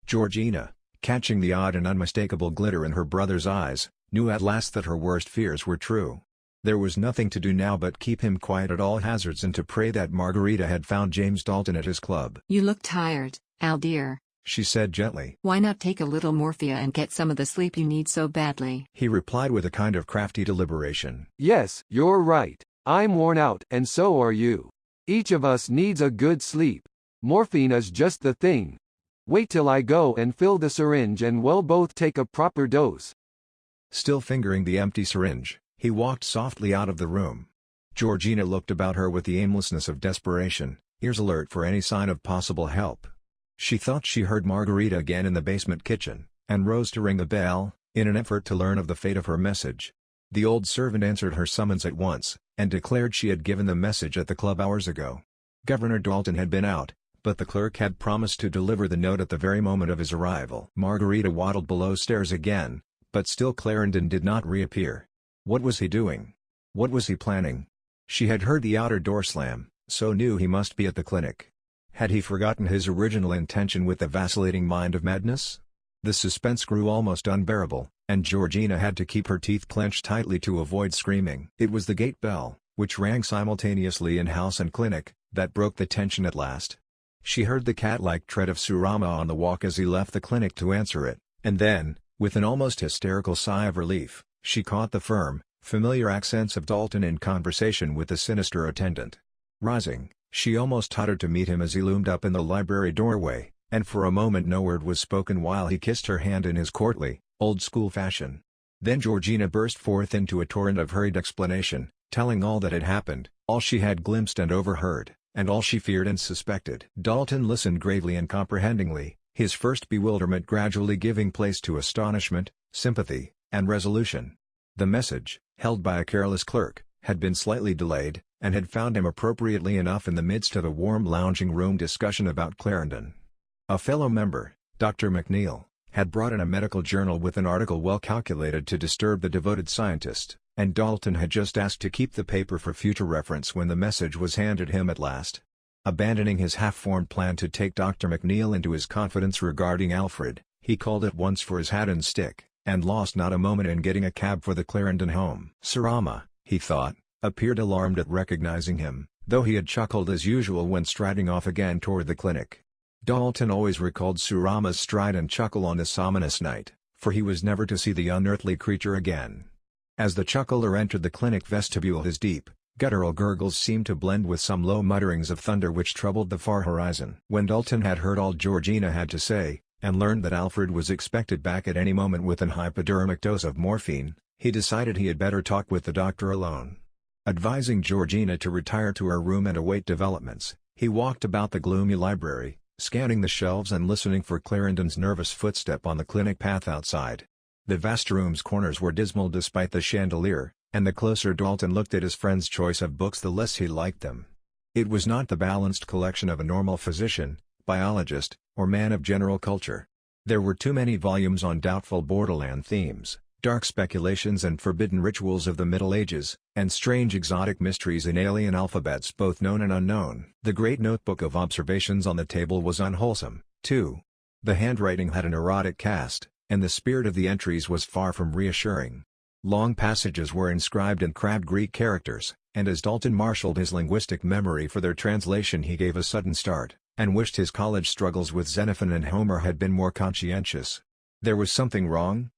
Georgina, catching the odd and unmistakable glitter in her brother's eyes, knew at last that her worst fears were true. There was nothing to do now but keep him quiet at all hazards and to pray that Margarita had found James Dalton at his club. You look tired, Al dear, she said gently. Why not take a little morphia and get some of the sleep you need so badly? He replied with a kind of crafty deliberation. Yes, you're right. I'm worn out, and so are you. Each of us needs a good sleep. Morphine is just the thing. Wait till I go and fill the syringe and we'll both take a proper dose. Still fingering the empty syringe, he walked softly out of the room. Georgina looked about her with the aimlessness of desperation, ears alert for any sign of possible help. She thought she heard Margarita again in the basement kitchen, and rose to ring the bell, in an effort to learn of the fate of her message. The old servant answered her summons at once, and declared she had given the message at the club hours ago. Governor Dalton had been out, but the clerk had promised to deliver the note at the very moment of his arrival. Margarita waddled below stairs again, but still Clarendon did not reappear. What was he doing? What was he planning? She had heard the outer door slam, so knew he must be at the clinic. Had he forgotten his original intention with the vacillating mind of madness? The suspense grew almost unbearable, and Georgina had to keep her teeth clenched tightly to avoid screaming. It was the gate bell, which rang simultaneously in house and clinic, that broke the tension at last. She heard the cat-like tread of Surama on the walk as he left the clinic to answer it, and then, with an almost hysterical sigh of relief, she caught the firm, familiar accents of Dalton in conversation with the sinister attendant. Rising, she almost tottered to meet him as he loomed up in the library doorway, and for a moment no word was spoken while he kissed her hand in his courtly, old-school fashion. Then Georgina burst forth into a torrent of hurried explanation, telling all that had happened, all she had glimpsed and overheard, and all she feared and suspected. Dalton listened gravely and comprehendingly, his first bewilderment gradually giving place to astonishment, sympathy, and resolution. The message, held by a careless clerk, had been slightly delayed, and had found him appropriately enough in the midst of a warm lounging-room discussion about Clarendon. A fellow member, Dr. McNeil, had brought in a medical journal with an article well calculated to disturb the devoted scientist, and Dalton had just asked to keep the paper for future reference when the message was handed him at last. Abandoning his half-formed plan to take Dr. McNeil into his confidence regarding Alfred, he called at once for his hat and stick, and lost not a moment in getting a cab for the Clarendon home. Surama, he thought, appeared alarmed at recognizing him, though he had chuckled as usual when striding off again toward the clinic. Dalton always recalled Surama's stride and chuckle on this ominous night, for he was never to see the unearthly creature again. As the chuckler entered the clinic vestibule his deep, guttural gurgles seemed to blend with some low mutterings of thunder which troubled the far horizon. When Dalton had heard all Georgina had to say, and learned that Alfred was expected back at any moment with an hypodermic dose of morphine, he decided he had better talk with the doctor alone. Advising Georgina to retire to her room and await developments, he walked about the gloomy library, scanning the shelves and listening for Clarendon's nervous footstep on the clinic path outside. The vast room's corners were dismal despite the chandelier, and the closer Dalton looked at his friend's choice of books the less he liked them. It was not the balanced collection of a normal physician, biologist, or man of general culture. There were too many volumes on doubtful borderland themes, dark speculations and forbidden rituals of the Middle Ages, and strange exotic mysteries in alien alphabets both known and unknown. The great notebook of observations on the table was unwholesome, too. The handwriting had an erotic cast, and the spirit of the entries was far from reassuring. Long passages were inscribed in crabbed Greek characters, and as Dalton marshaled his linguistic memory for their translation he gave a sudden start, and wished his college struggles with Xenophon and Homer had been more conscientious. There was something wrong?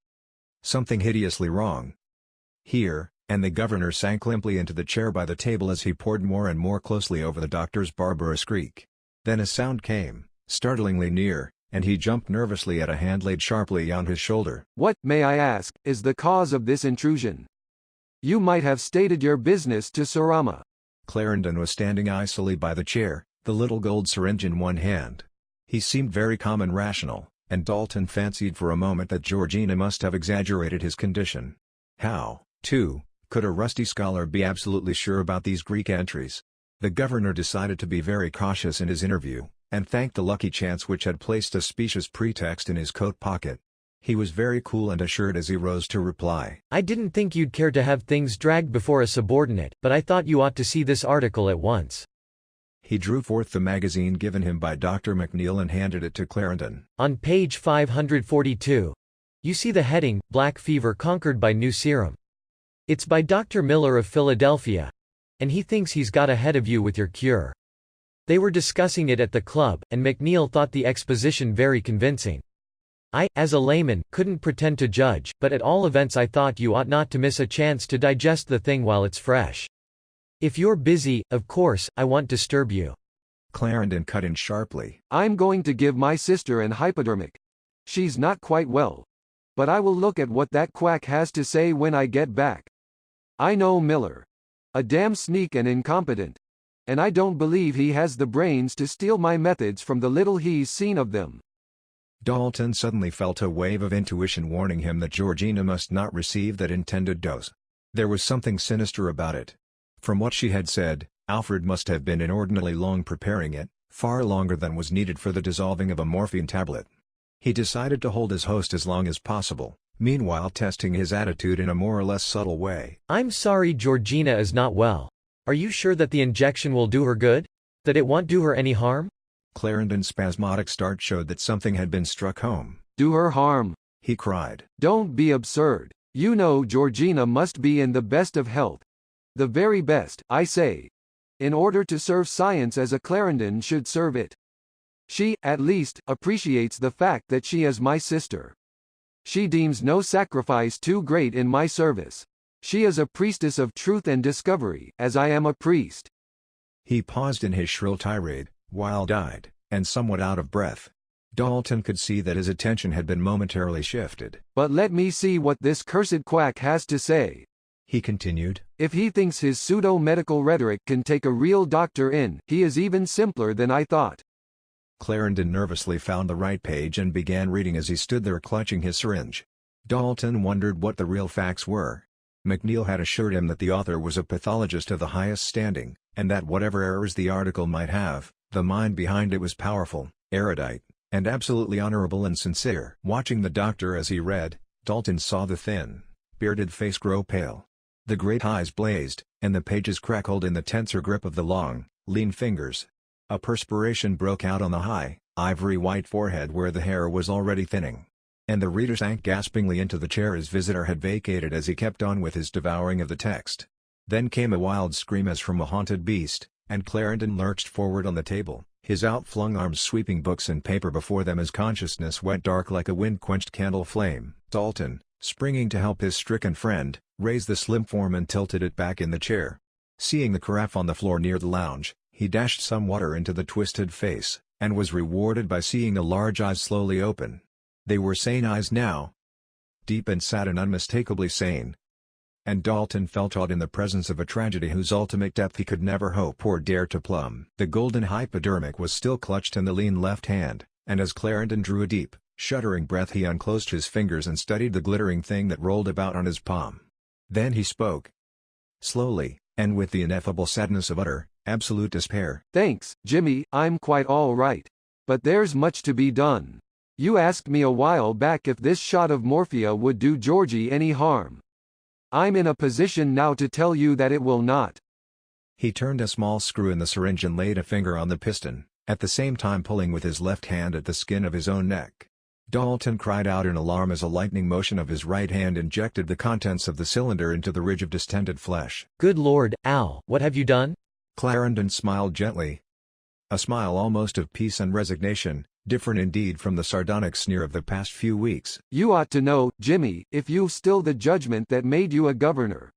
Something hideously wrong. Here, and the governor sank limply into the chair by the table as he pored more and more closely over the doctor's barbarous Greek. Then a sound came, startlingly near, and he jumped nervously at a hand laid sharply on his shoulder. What, may I ask, is the cause of this intrusion? You might have stated your business to Surama. Clarendon was standing icily by the chair, the little gold syringe in one hand. He seemed very calm and rational, and Dalton fancied for a moment that Georgina must have exaggerated his condition. How, too, could a rusty scholar be absolutely sure about these Greek entries? The governor decided to be very cautious in his interview, and thanked the lucky chance which had placed a specious pretext in his coat pocket. He was very cool and assured as he rose to reply. I didn't think you'd care to have things dragged before a subordinate, but I thought you ought to see this article at once. He drew forth the magazine given him by Dr. McNeil and handed it to Clarendon. On page 542. You see the heading, Black Fever Conquered by New Serum. It's by Dr. Miller of Philadelphia. And he thinks he's got ahead of you with your cure. They were discussing it at the club, and McNeil thought the exposition very convincing. I, as a layman, couldn't pretend to judge, but at all events I thought you ought not to miss a chance to digest the thing while it's fresh. If you're busy, of course, I won't disturb you. Clarendon cut in sharply. I'm going to give my sister an hypodermic. She's not quite well. But I will look at what that quack has to say when I get back. I know Miller. A damn sneak and incompetent. And I don't believe he has the brains to steal my methods from the little he's seen of them. Dalton suddenly felt a wave of intuition warning him that Georgina must not receive that intended dose. There was something sinister about it. From what she had said, Alfred must have been inordinately long preparing it, far longer than was needed for the dissolving of a morphine tablet. He decided to hold his host as long as possible, meanwhile testing his attitude in a more or less subtle way. I'm sorry Georgina is not well. Are you sure that the injection will do her good? That it won't do her any harm? Clarendon's spasmodic start showed that something had been struck home. Do her harm? He cried. Don't be absurd. You know Georgina must be in the best of health. The very best, I say. In order to serve science as a Clarendon should serve it. She, at least, appreciates the fact that she is my sister. She deems no sacrifice too great in my service. She is a priestess of truth and discovery, as I am a priest. He paused in his shrill tirade, wild-eyed, and somewhat out of breath. Dalton could see that his attention had been momentarily shifted. But let me see what this cursed quack has to say, he continued. If he thinks his pseudo-medical rhetoric can take a real doctor in, he is even simpler than I thought. Clarendon nervously found the right page and began reading as he stood there clutching his syringe. Dalton wondered what the real facts were. McNeil had assured him that the author was a pathologist of the highest standing, and that whatever errors the article might have, the mind behind it was powerful, erudite, and absolutely honorable and sincere. Watching the doctor as he read, Dalton saw the thin, bearded face grow pale. The great eyes blazed, and the pages crackled in the tenser grip of the long, lean fingers. A perspiration broke out on the high, ivory-white forehead where the hair was already thinning. And the reader sank gaspingly into the chair his visitor had vacated as he kept on with his devouring of the text. Then came a wild scream as from a haunted beast, and Clarendon lurched forward on the table, his outflung arms sweeping books and paper before them as consciousness went dark like a wind-quenched candle flame. Dalton, springing to help his stricken friend, raised the slim form and tilted it back in the chair. Seeing the carafe on the floor near the lounge, he dashed some water into the twisted face, and was rewarded by seeing the large eyes slowly open. They were sane eyes now. Deep and sad and unmistakably sane. And Dalton felt awed in the presence of a tragedy whose ultimate depth he could never hope or dare to plumb. The golden hypodermic was still clutched in the lean left hand, and as Clarendon drew a deep, shuddering breath he unclosed his fingers and studied the glittering thing that rolled about on his palm. Then he spoke. Slowly, and with the ineffable sadness of utter, absolute despair. Thanks, Jimmy, I'm quite all right. But there's much to be done. You asked me a while back if this shot of morphia would do Georgie any harm. I'm in a position now to tell you that it will not. He turned a small screw in the syringe and laid a finger on the piston, at the same time pulling with his left hand at the skin of his own neck. Dalton cried out in alarm as a lightning motion of his right hand injected the contents of the cylinder into the ridge of distended flesh. Good Lord, Al, what have you done? Clarendon smiled gently. A smile almost of peace and resignation, different indeed from the sardonic sneer of the past few weeks. You ought to know, Jimmy, if you've still the judgment that made you a governor.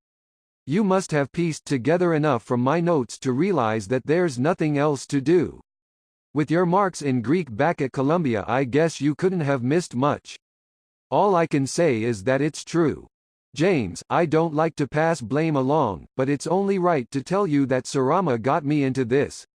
You must have pieced together enough from my notes to realize that there's nothing else to do. With your marks in Greek back at Columbia, I guess you couldn't have missed much. All I can say is that it's true. James, I don't like to pass blame along, but it's only right to tell you that Sarama got me into this.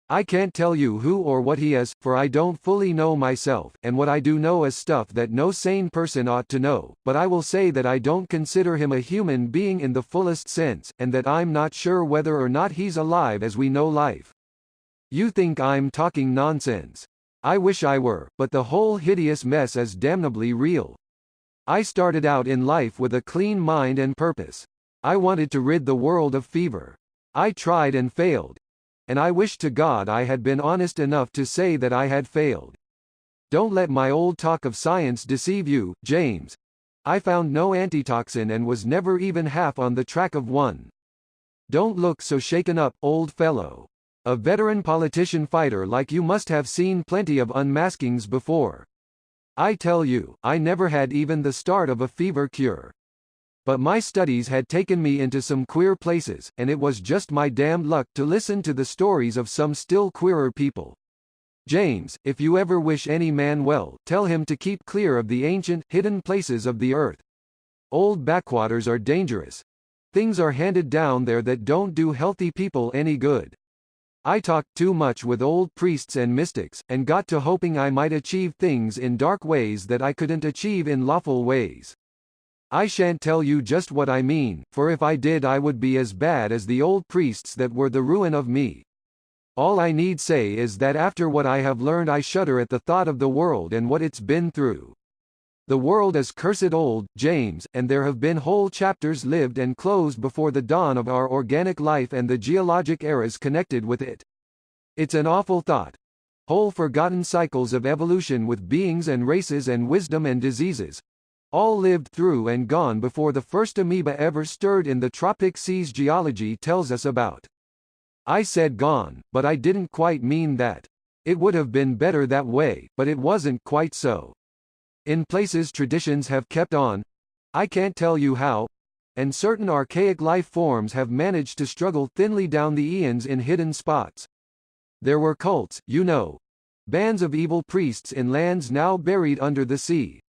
I can't tell you who or what he is, for I don't fully know myself, and what I do know is stuff that no sane person ought to know, but I will say that I don't consider him a human being in the fullest sense, and that I'm not sure whether or not he's alive as we know life. You think I'm talking nonsense. I wish I were, but the whole hideous mess is damnably real. I started out in life with a clean mind and purpose. I wanted to rid the world of fever. I tried and failed. And I wish to God I had been honest enough to say that I had failed. Don't let my old talk of science deceive you, James. I found no antitoxin and was never even half on the track of one. Don't look so shaken up, old fellow. A veteran politician fighter like you must have seen plenty of unmaskings before. I tell you, I never had even the start of a fever cure. But my studies had taken me into some queer places, and it was just my damned luck to listen to the stories of some still queerer people. James, if you ever wish any man well, tell him to keep clear of the ancient, hidden places of the earth. Old backwaters are dangerous. Things are handed down there that don't do healthy people any good. I talked too much with old priests and mystics, and got to hoping I might achieve things in dark ways that I couldn't achieve in lawful ways. I shan't tell you just what I mean, for if I did I would be as bad as the old priests that were the ruin of me. All I need say is that after what I have learned I shudder at the thought of the world and what it's been through. The world is cursed old, James, and there have been whole chapters lived and closed before the dawn of our organic life and the geologic eras connected with it. It's an awful thought. Whole forgotten cycles of evolution with beings and races and wisdom and diseases. All lived through and gone before the first amoeba ever stirred in the tropic seas geology tells us about. I said gone, but I didn't quite mean that. It would have been better that way, but it wasn't quite so. In places traditions have kept on, I can't tell you how, and certain archaic life forms have managed to struggle thinly down the eons in hidden spots. There were cults, you know. Bands of evil priests in lands now buried under the sea.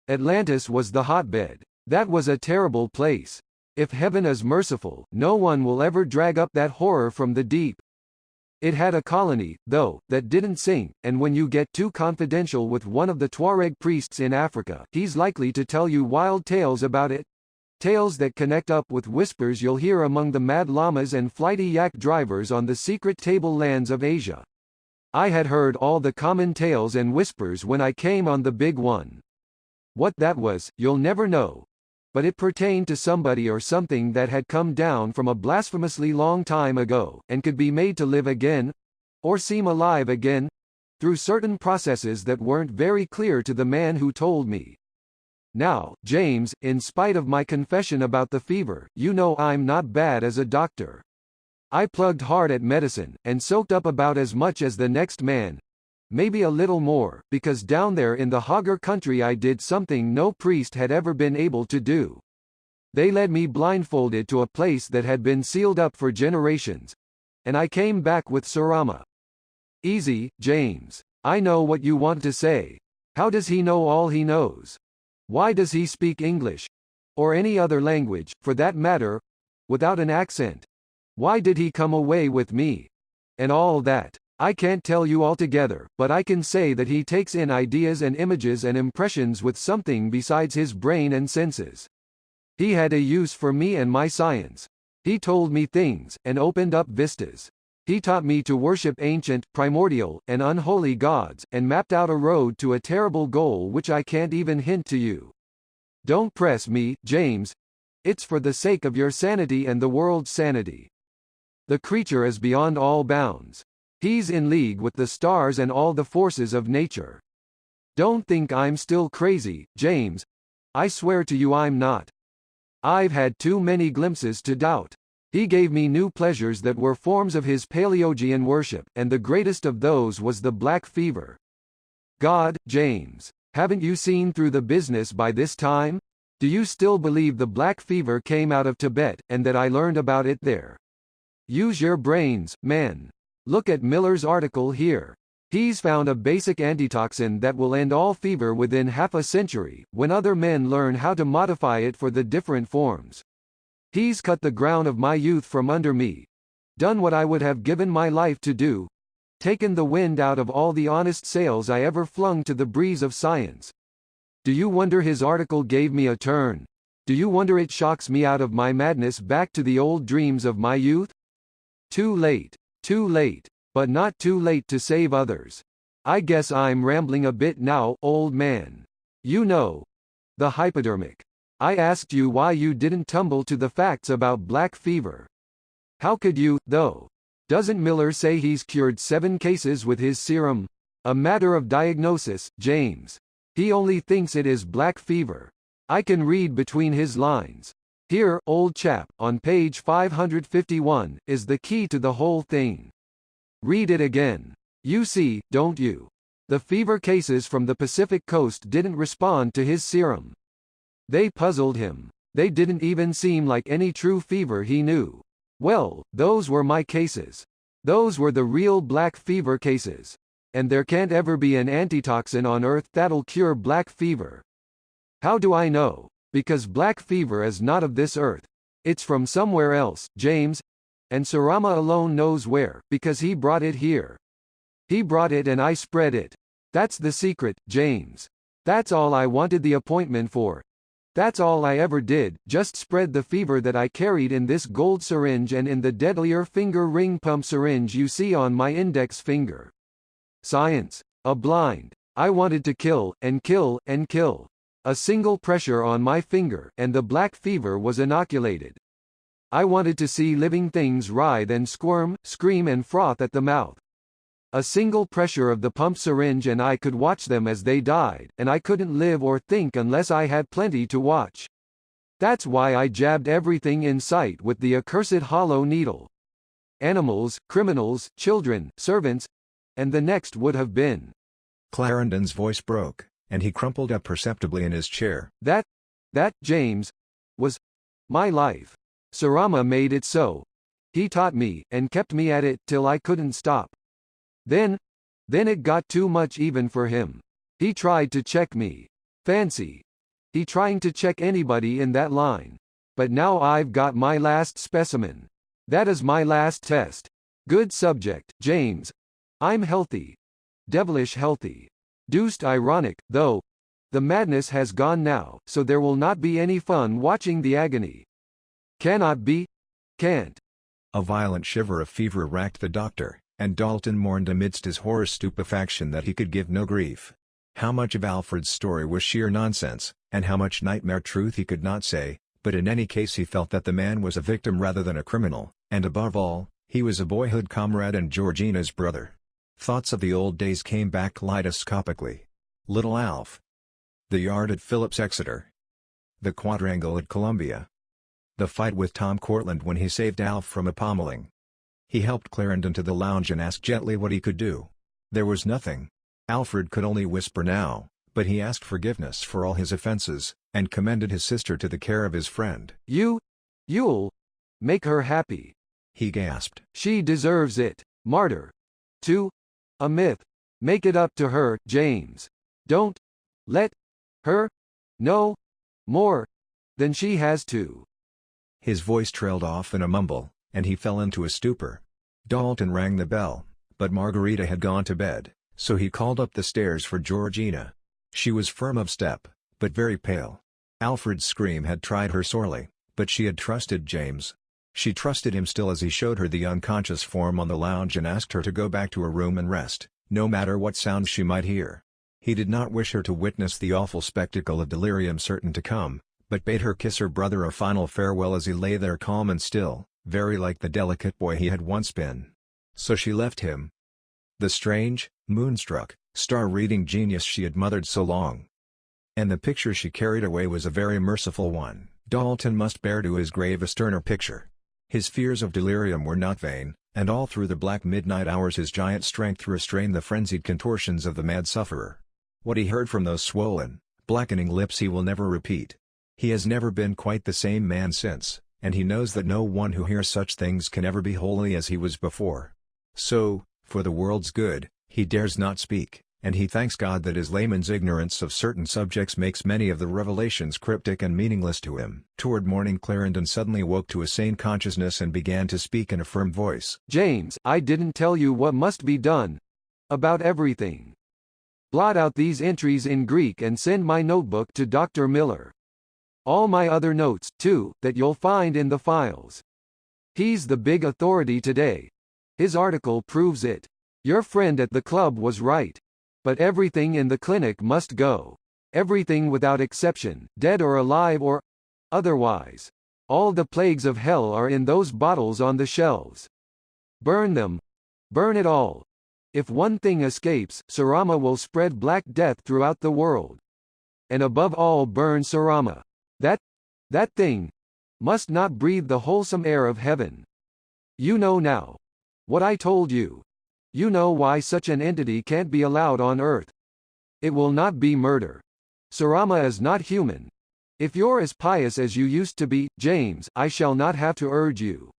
Atlantis was the hotbed. That was a terrible place. If heaven is merciful, no one will ever drag up that horror from the deep. It had a colony, though, that didn't sink, and when you get too confidential with one of the Tuareg priests in Africa, he's likely to tell you wild tales about it. Tales that connect up with whispers you'll hear among the mad llamas and flighty yak drivers on the secret tablelands of Asia. I had heard all the common tales and whispers when I came on the big one. What that was, you'll never know. But it pertained to somebody or something that had come down from a blasphemously long time ago, and could be made to live again, or seem alive again, through certain processes that weren't very clear to the man who told me. Now, James, in spite of my confession about the fever, you know I'm not bad as a doctor. I plugged hard at medicine, and soaked up about as much as the next man. Maybe a little more, because down there in the Hogger country I did something no priest had ever been able to do. They led me blindfolded to a place that had been sealed up for generations. And I came back with Sarama. Easy, James. I know what you want to say. How does he know all he knows? Why does he speak English? Or any other language, for that matter, without an accent? Why did he come away with me? And all that. I can't tell you altogether, but I can say that he takes in ideas and images and impressions with something besides his brain and senses. He had a use for me and my science. He told me things, and opened up vistas. He taught me to worship ancient, primordial, and unholy gods, and mapped out a road to a terrible goal which I can't even hint to you. Don't press me, James. It's for the sake of your sanity and the world's sanity. The creature is beyond all bounds. He's in league with the stars and all the forces of nature. Don't think I'm still crazy, James. I swear to you I'm not. I've had too many glimpses to doubt. He gave me new pleasures that were forms of his Paleogean worship, and the greatest of those was the black fever. God, James, haven't you seen through the business by this time? Do you still believe the black fever came out of Tibet, and that I learned about it there? Use your brains, man. Look at Miller's article here. He's found a basic antitoxin that will end all fever within half a century, when other men learn how to modify it for the different forms. He's cut the ground of my youth from under me. Done what I would have given my life to do. Taken the wind out of all the honest sails I ever flung to the breeze of science. Do you wonder his article gave me a turn? Do you wonder it shocks me out of my madness back to the old dreams of my youth? Too late. Too late. but not too late to save others. I guess I'm rambling a bit now, old man. You know. The hypodermic. I asked you why you didn't tumble to the facts about black fever. How could you, though? Doesn't Miller say he's cured 7 cases with his serum? A matter of diagnosis, James. He only thinks it is black fever. I can read between his lines. Here, old chap, on page 551, is the key to the whole thing. Read it again. You see, don't you? The fever cases from the Pacific coast didn't respond to his serum. They puzzled him. They didn't even seem like any true fever he knew. Well, those were my cases. Those were the real black fever cases. And there can't ever be an antitoxin on Earth that'll cure black fever. How do I know? Because black fever is not of this Earth. It's from somewhere else, James. And Sarama alone knows where, because he brought it here. He brought it and I spread it. That's the secret, James. That's all I wanted the appointment for. That's all I ever did, just spread the fever that I carried in this gold syringe and in the deadlier finger ring pump syringe you see on my index finger. Science. A blind. I wanted to kill, and kill, and kill. A single pressure on my finger, and the black fever was inoculated. I wanted to see living things writhe and squirm, scream and froth at the mouth. A single pressure of the pump syringe and I could watch them as they died, and I couldn't live or think unless I had plenty to watch. That's why I jabbed everything in sight with the accursed hollow needle. Animals, criminals, children, servants, and the next would have been. Clarendon's voice broke, and he crumpled up perceptibly in his chair. That, James, was my life. Sarama made it so. He taught me, and kept me at it till I couldn't stop. Then it got too much even for him. He tried to check me. Fancy. He trying to check anybody in that line. But now I've got my last specimen. That is my last test. Good subject, James. I'm healthy. Devilish healthy. Deuced ironic, though. The madness has gone now, so there will not be any fun watching the agony. Cannot be. Can't. A violent shiver of fever racked the doctor, and Dalton mourned amidst his horror stupefaction that he could give no grief. How much of Alfred's story was sheer nonsense, and how much nightmare truth he could not say, but in any case he felt that the man was a victim rather than a criminal, and above all, he was a boyhood comrade and Georgina's brother. Thoughts of the old days came back kaleidoscopically. Little Alf. The yard at Phillips Exeter. The quadrangle at Columbia. The fight with Tom Cortlandt when he saved Alf from a pommeling. He helped Clarendon to the lounge and asked gently what he could do. There was nothing. Alfred could only whisper now, but he asked forgiveness for all his offenses, and commended his sister to the care of his friend. You'll make her happy. He gasped. She deserves it. Martyr. A myth. Make it up to her, James. Don't let her know more than she has to. His voice trailed off in a mumble, and he fell into a stupor. Dalton rang the bell, but Margarita had gone to bed, so he called up the stairs for Georgina. She was firm of step, but very pale. Alfred's scream had tried her sorely, but she had trusted James. She trusted him still as he showed her the unconscious form on the lounge and asked her to go back to her room and rest, no matter what sounds she might hear. He did not wish her to witness the awful spectacle of delirium certain to come, but bade her kiss her brother a final farewell as he lay there calm and still, very like the delicate boy he had once been. So she left him. The strange, moonstruck, star-reading genius she had mothered so long. And the picture she carried away was a very merciful one. Dalton must bear to his grave a sterner picture. His fears of delirium were not vain, and all through the black midnight hours his giant strength restrained the frenzied contortions of the mad sufferer. What he heard from those swollen, blackening lips he will never repeat. He has never been quite the same man since, and he knows that no one who hears such things can ever be wholly as he was before. So, for the world's good, he dares not speak, and he thanks God that his layman's ignorance of certain subjects makes many of the revelations cryptic and meaningless to him. Toward morning Clarendon suddenly woke to a sane consciousness and began to speak in a firm voice. James, I didn't tell you what must be done. About everything. Blot out these entries in Greek and send my notebook to Dr. Miller. All my other notes, too, that you'll find in the files. He's the big authority today. His article proves it. Your friend at the club was right. But everything in the clinic must go. Everything without exception, dead or alive or otherwise. All the plagues of hell are in those bottles on the shelves. Burn them. Burn it all. If one thing escapes, Sarama will spread black death throughout the world. And above all, burn Sarama. That thing must not breathe the wholesome air of heaven. You know now what I told you. You know why such an entity can't be allowed on Earth. It will not be murder. Sarama is not human. If you're as pious as you used to be, James, I shall not have to urge you.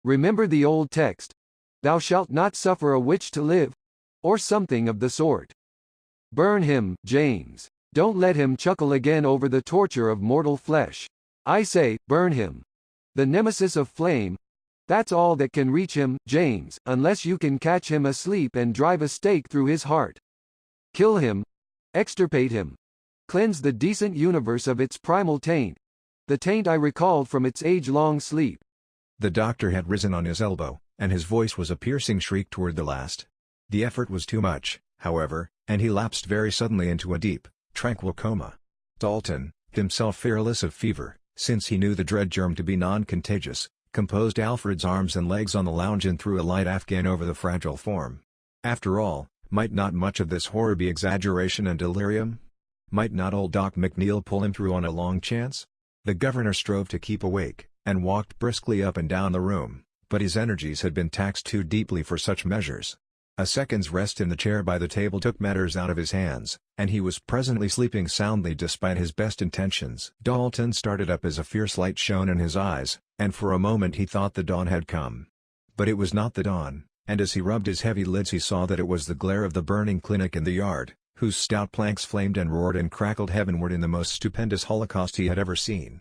Remember the old text. Thou shalt not suffer a witch to live. Or something of the sort. Burn him, James. Don't let him chuckle again over the torture of mortal flesh. I say, burn him. The nemesis of flame. That's all that can reach him, James, unless you can catch him asleep and drive a stake through his heart. Kill him. Extirpate him. Cleanse the decent universe of its primal taint. The taint I recalled from its age-long sleep. The doctor had risen on his elbow, and his voice was a piercing shriek toward the last. The effort was too much, however, and he lapsed very suddenly into a deep, tranquil coma. Dalton, himself fearless of fever, since he knew the dread germ to be non-contagious, composed Alfred's arms and legs on the lounge and threw a light afghan over the fragile form. After all, might not much of this horror be exaggeration and delirium? Might not old Doc McNeil pull him through on a long chance? The governor strove to keep awake, and walked briskly up and down the room, but his energies had been taxed too deeply for such measures. A second's rest in the chair by the table took matters out of his hands, and he was presently sleeping soundly despite his best intentions. Dalton started up as a fierce light shone in his eyes, and for a moment he thought the dawn had come. But it was not the dawn, and as he rubbed his heavy lids he saw that it was the glare of the burning clinic in the yard, whose stout planks flamed and roared and crackled heavenward in the most stupendous holocaust he had ever seen.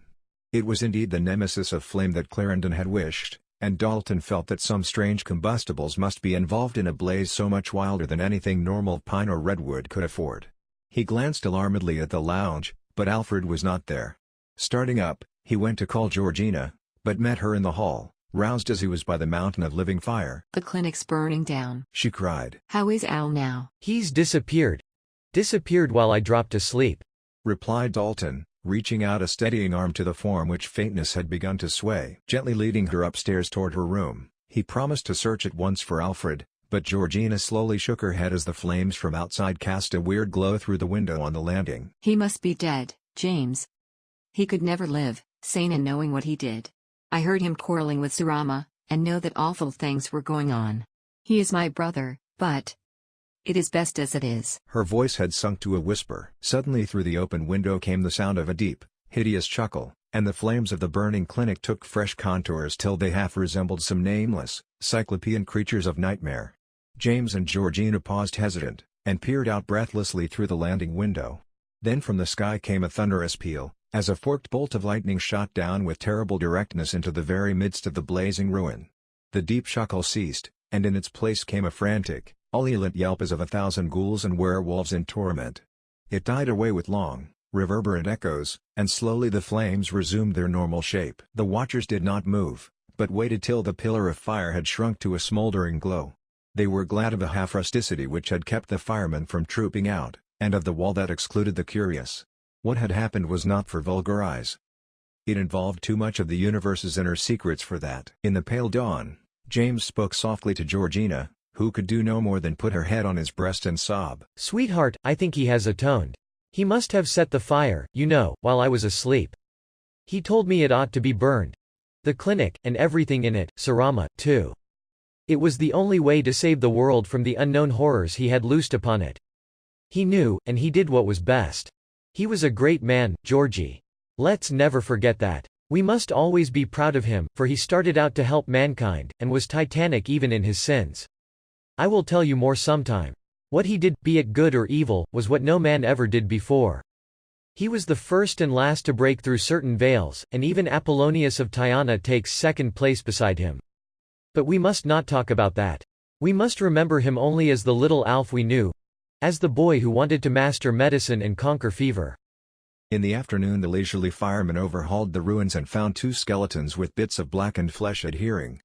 It was indeed the nemesis of flame that Clarendon had wished, and Dalton felt that some strange combustibles must be involved in a blaze so much wilder than anything normal pine or redwood could afford. He glanced alarmedly at the lounge, but Alfred was not there. Starting up, he went to call Georgina, but met her in the hall, roused as he was by the mountain of living fire. The clinic's burning down, she cried. How is Al now? He's disappeared. Disappeared while I dropped asleep, replied Dalton, reaching out a steadying arm to the form which faintness had begun to sway. Gently leading her upstairs toward her room, he promised to search at once for Alfred, but Georgina slowly shook her head as the flames from outside cast a weird glow through the window on the landing. He must be dead, James. He could never live, sane and knowing what he did. I heard him quarreling with Sarama, and know that awful things were going on. He is my brother, but it is best as it is. Her voice had sunk to a whisper. Suddenly through the open window came the sound of a deep, hideous chuckle, and the flames of the burning clinic took fresh contours till they half resembled some nameless, cyclopean creatures of nightmare. James and Georgina paused hesitant, and peered out breathlessly through the landing window. Then from the sky came a thunderous peal, as a forked bolt of lightning shot down with terrible directness into the very midst of the blazing ruin. The deep chuckle ceased, and in its place came a frantic, ululent yelp as of 1,000 ghouls and werewolves in torment. It died away with long, reverberant echoes, and slowly the flames resumed their normal shape. The watchers did not move, but waited till the pillar of fire had shrunk to a smoldering glow. They were glad of the half-rusticity which had kept the firemen from trooping out, and of the wall that excluded the curious. What had happened was not for vulgar eyes. It involved too much of the universe's inner secrets for that. In the pale dawn, James spoke softly to Georgina, who could do no more than put her head on his breast and sob. Sweetheart, I think he has atoned. He must have set the fire, you know, while I was asleep. He told me it ought to be burned. The clinic, and everything in it, Sarama, too. It was the only way to save the world from the unknown horrors he had loosed upon it. He knew, and he did what was best. He was a great man, Georgie. Let's never forget that. We must always be proud of him, for he started out to help mankind, and was titanic even in his sins. I will tell you more sometime. What he did, be it good or evil, was what no man ever did before. He was the first and last to break through certain veils, and even Apollonius of Tyana takes second place beside him. But we must not talk about that. We must remember him only as the little Alf we knew, as the boy who wanted to master medicine and conquer fever. In the afternoon the leisurely firemen overhauled the ruins and found 2 skeletons with bits of blackened flesh adhering.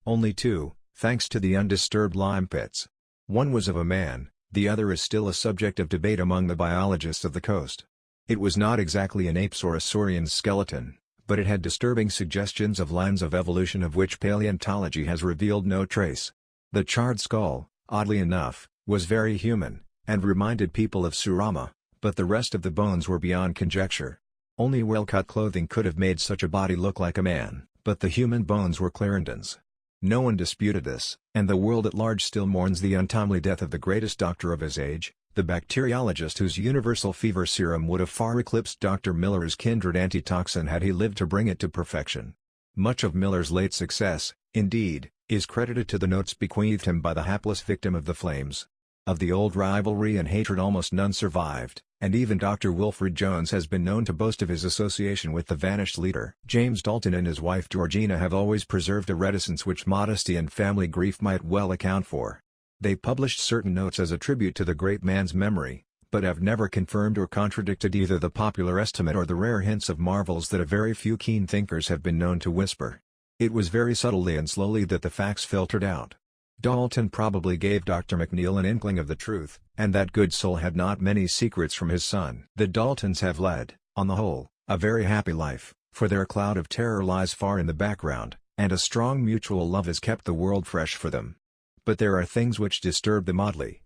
Only 2, thanks to the undisturbed lime pits. One was of a man, the other is still a subject of debate among the biologists of the coast. It was not exactly an ape's or a saurian's skeleton, but it had disturbing suggestions of lines of evolution of which paleontology has revealed no trace. The charred skull, oddly enough, was very human, and reminded people of Surama, but the rest of the bones were beyond conjecture. Only well-cut clothing could have made such a body look like a man, but the human bones were Clarendon's. No one disputed this, and the world at large still mourns the untimely death of the greatest doctor of his age, the bacteriologist whose universal fever serum would have far eclipsed Dr. Miller's kindred antitoxin had he lived to bring it to perfection. Much of Miller's late success, indeed, is credited to the notes bequeathed him by the hapless victim of the flames. Of the old rivalry and hatred almost none survived, and even Dr. Wilfred Jones has been known to boast of his association with the vanished leader. James Dalton and his wife Georgina have always preserved a reticence which modesty and family grief might well account for. They published certain notes as a tribute to the great man's memory, but have never confirmed or contradicted either the popular estimate or the rare hints of marvels that a very few keen thinkers have been known to whisper. It was very subtly and slowly that the facts filtered out. Dalton probably gave Dr. McNeill an inkling of the truth, and that good soul had not many secrets from his son. The Daltons have led, on the whole, a very happy life, for their cloud of terror lies far in the background, and a strong mutual love has kept the world fresh for them. But there are things which disturb them oddly.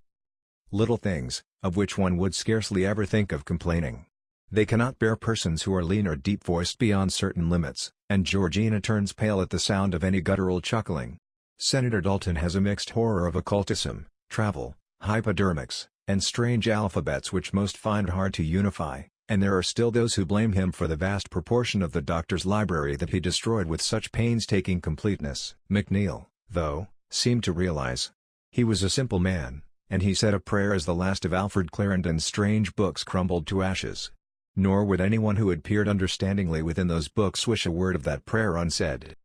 Little things, of which one would scarcely ever think of complaining. They cannot bear persons who are lean or deep-voiced beyond certain limits, and Georgina turns pale at the sound of any guttural chuckling. Senator Dalton has a mixed horror of occultism, travel, hypodermics, and strange alphabets which most find hard to unify, and there are still those who blame him for the vast proportion of the doctor's library that he destroyed with such painstaking completeness. McNeill, though, seemed to realize. He was a simple man, and he said a prayer as the last of Alfred Clarendon's strange books crumbled to ashes. Nor would anyone who had peered understandingly within those books wish a word of that prayer unsaid.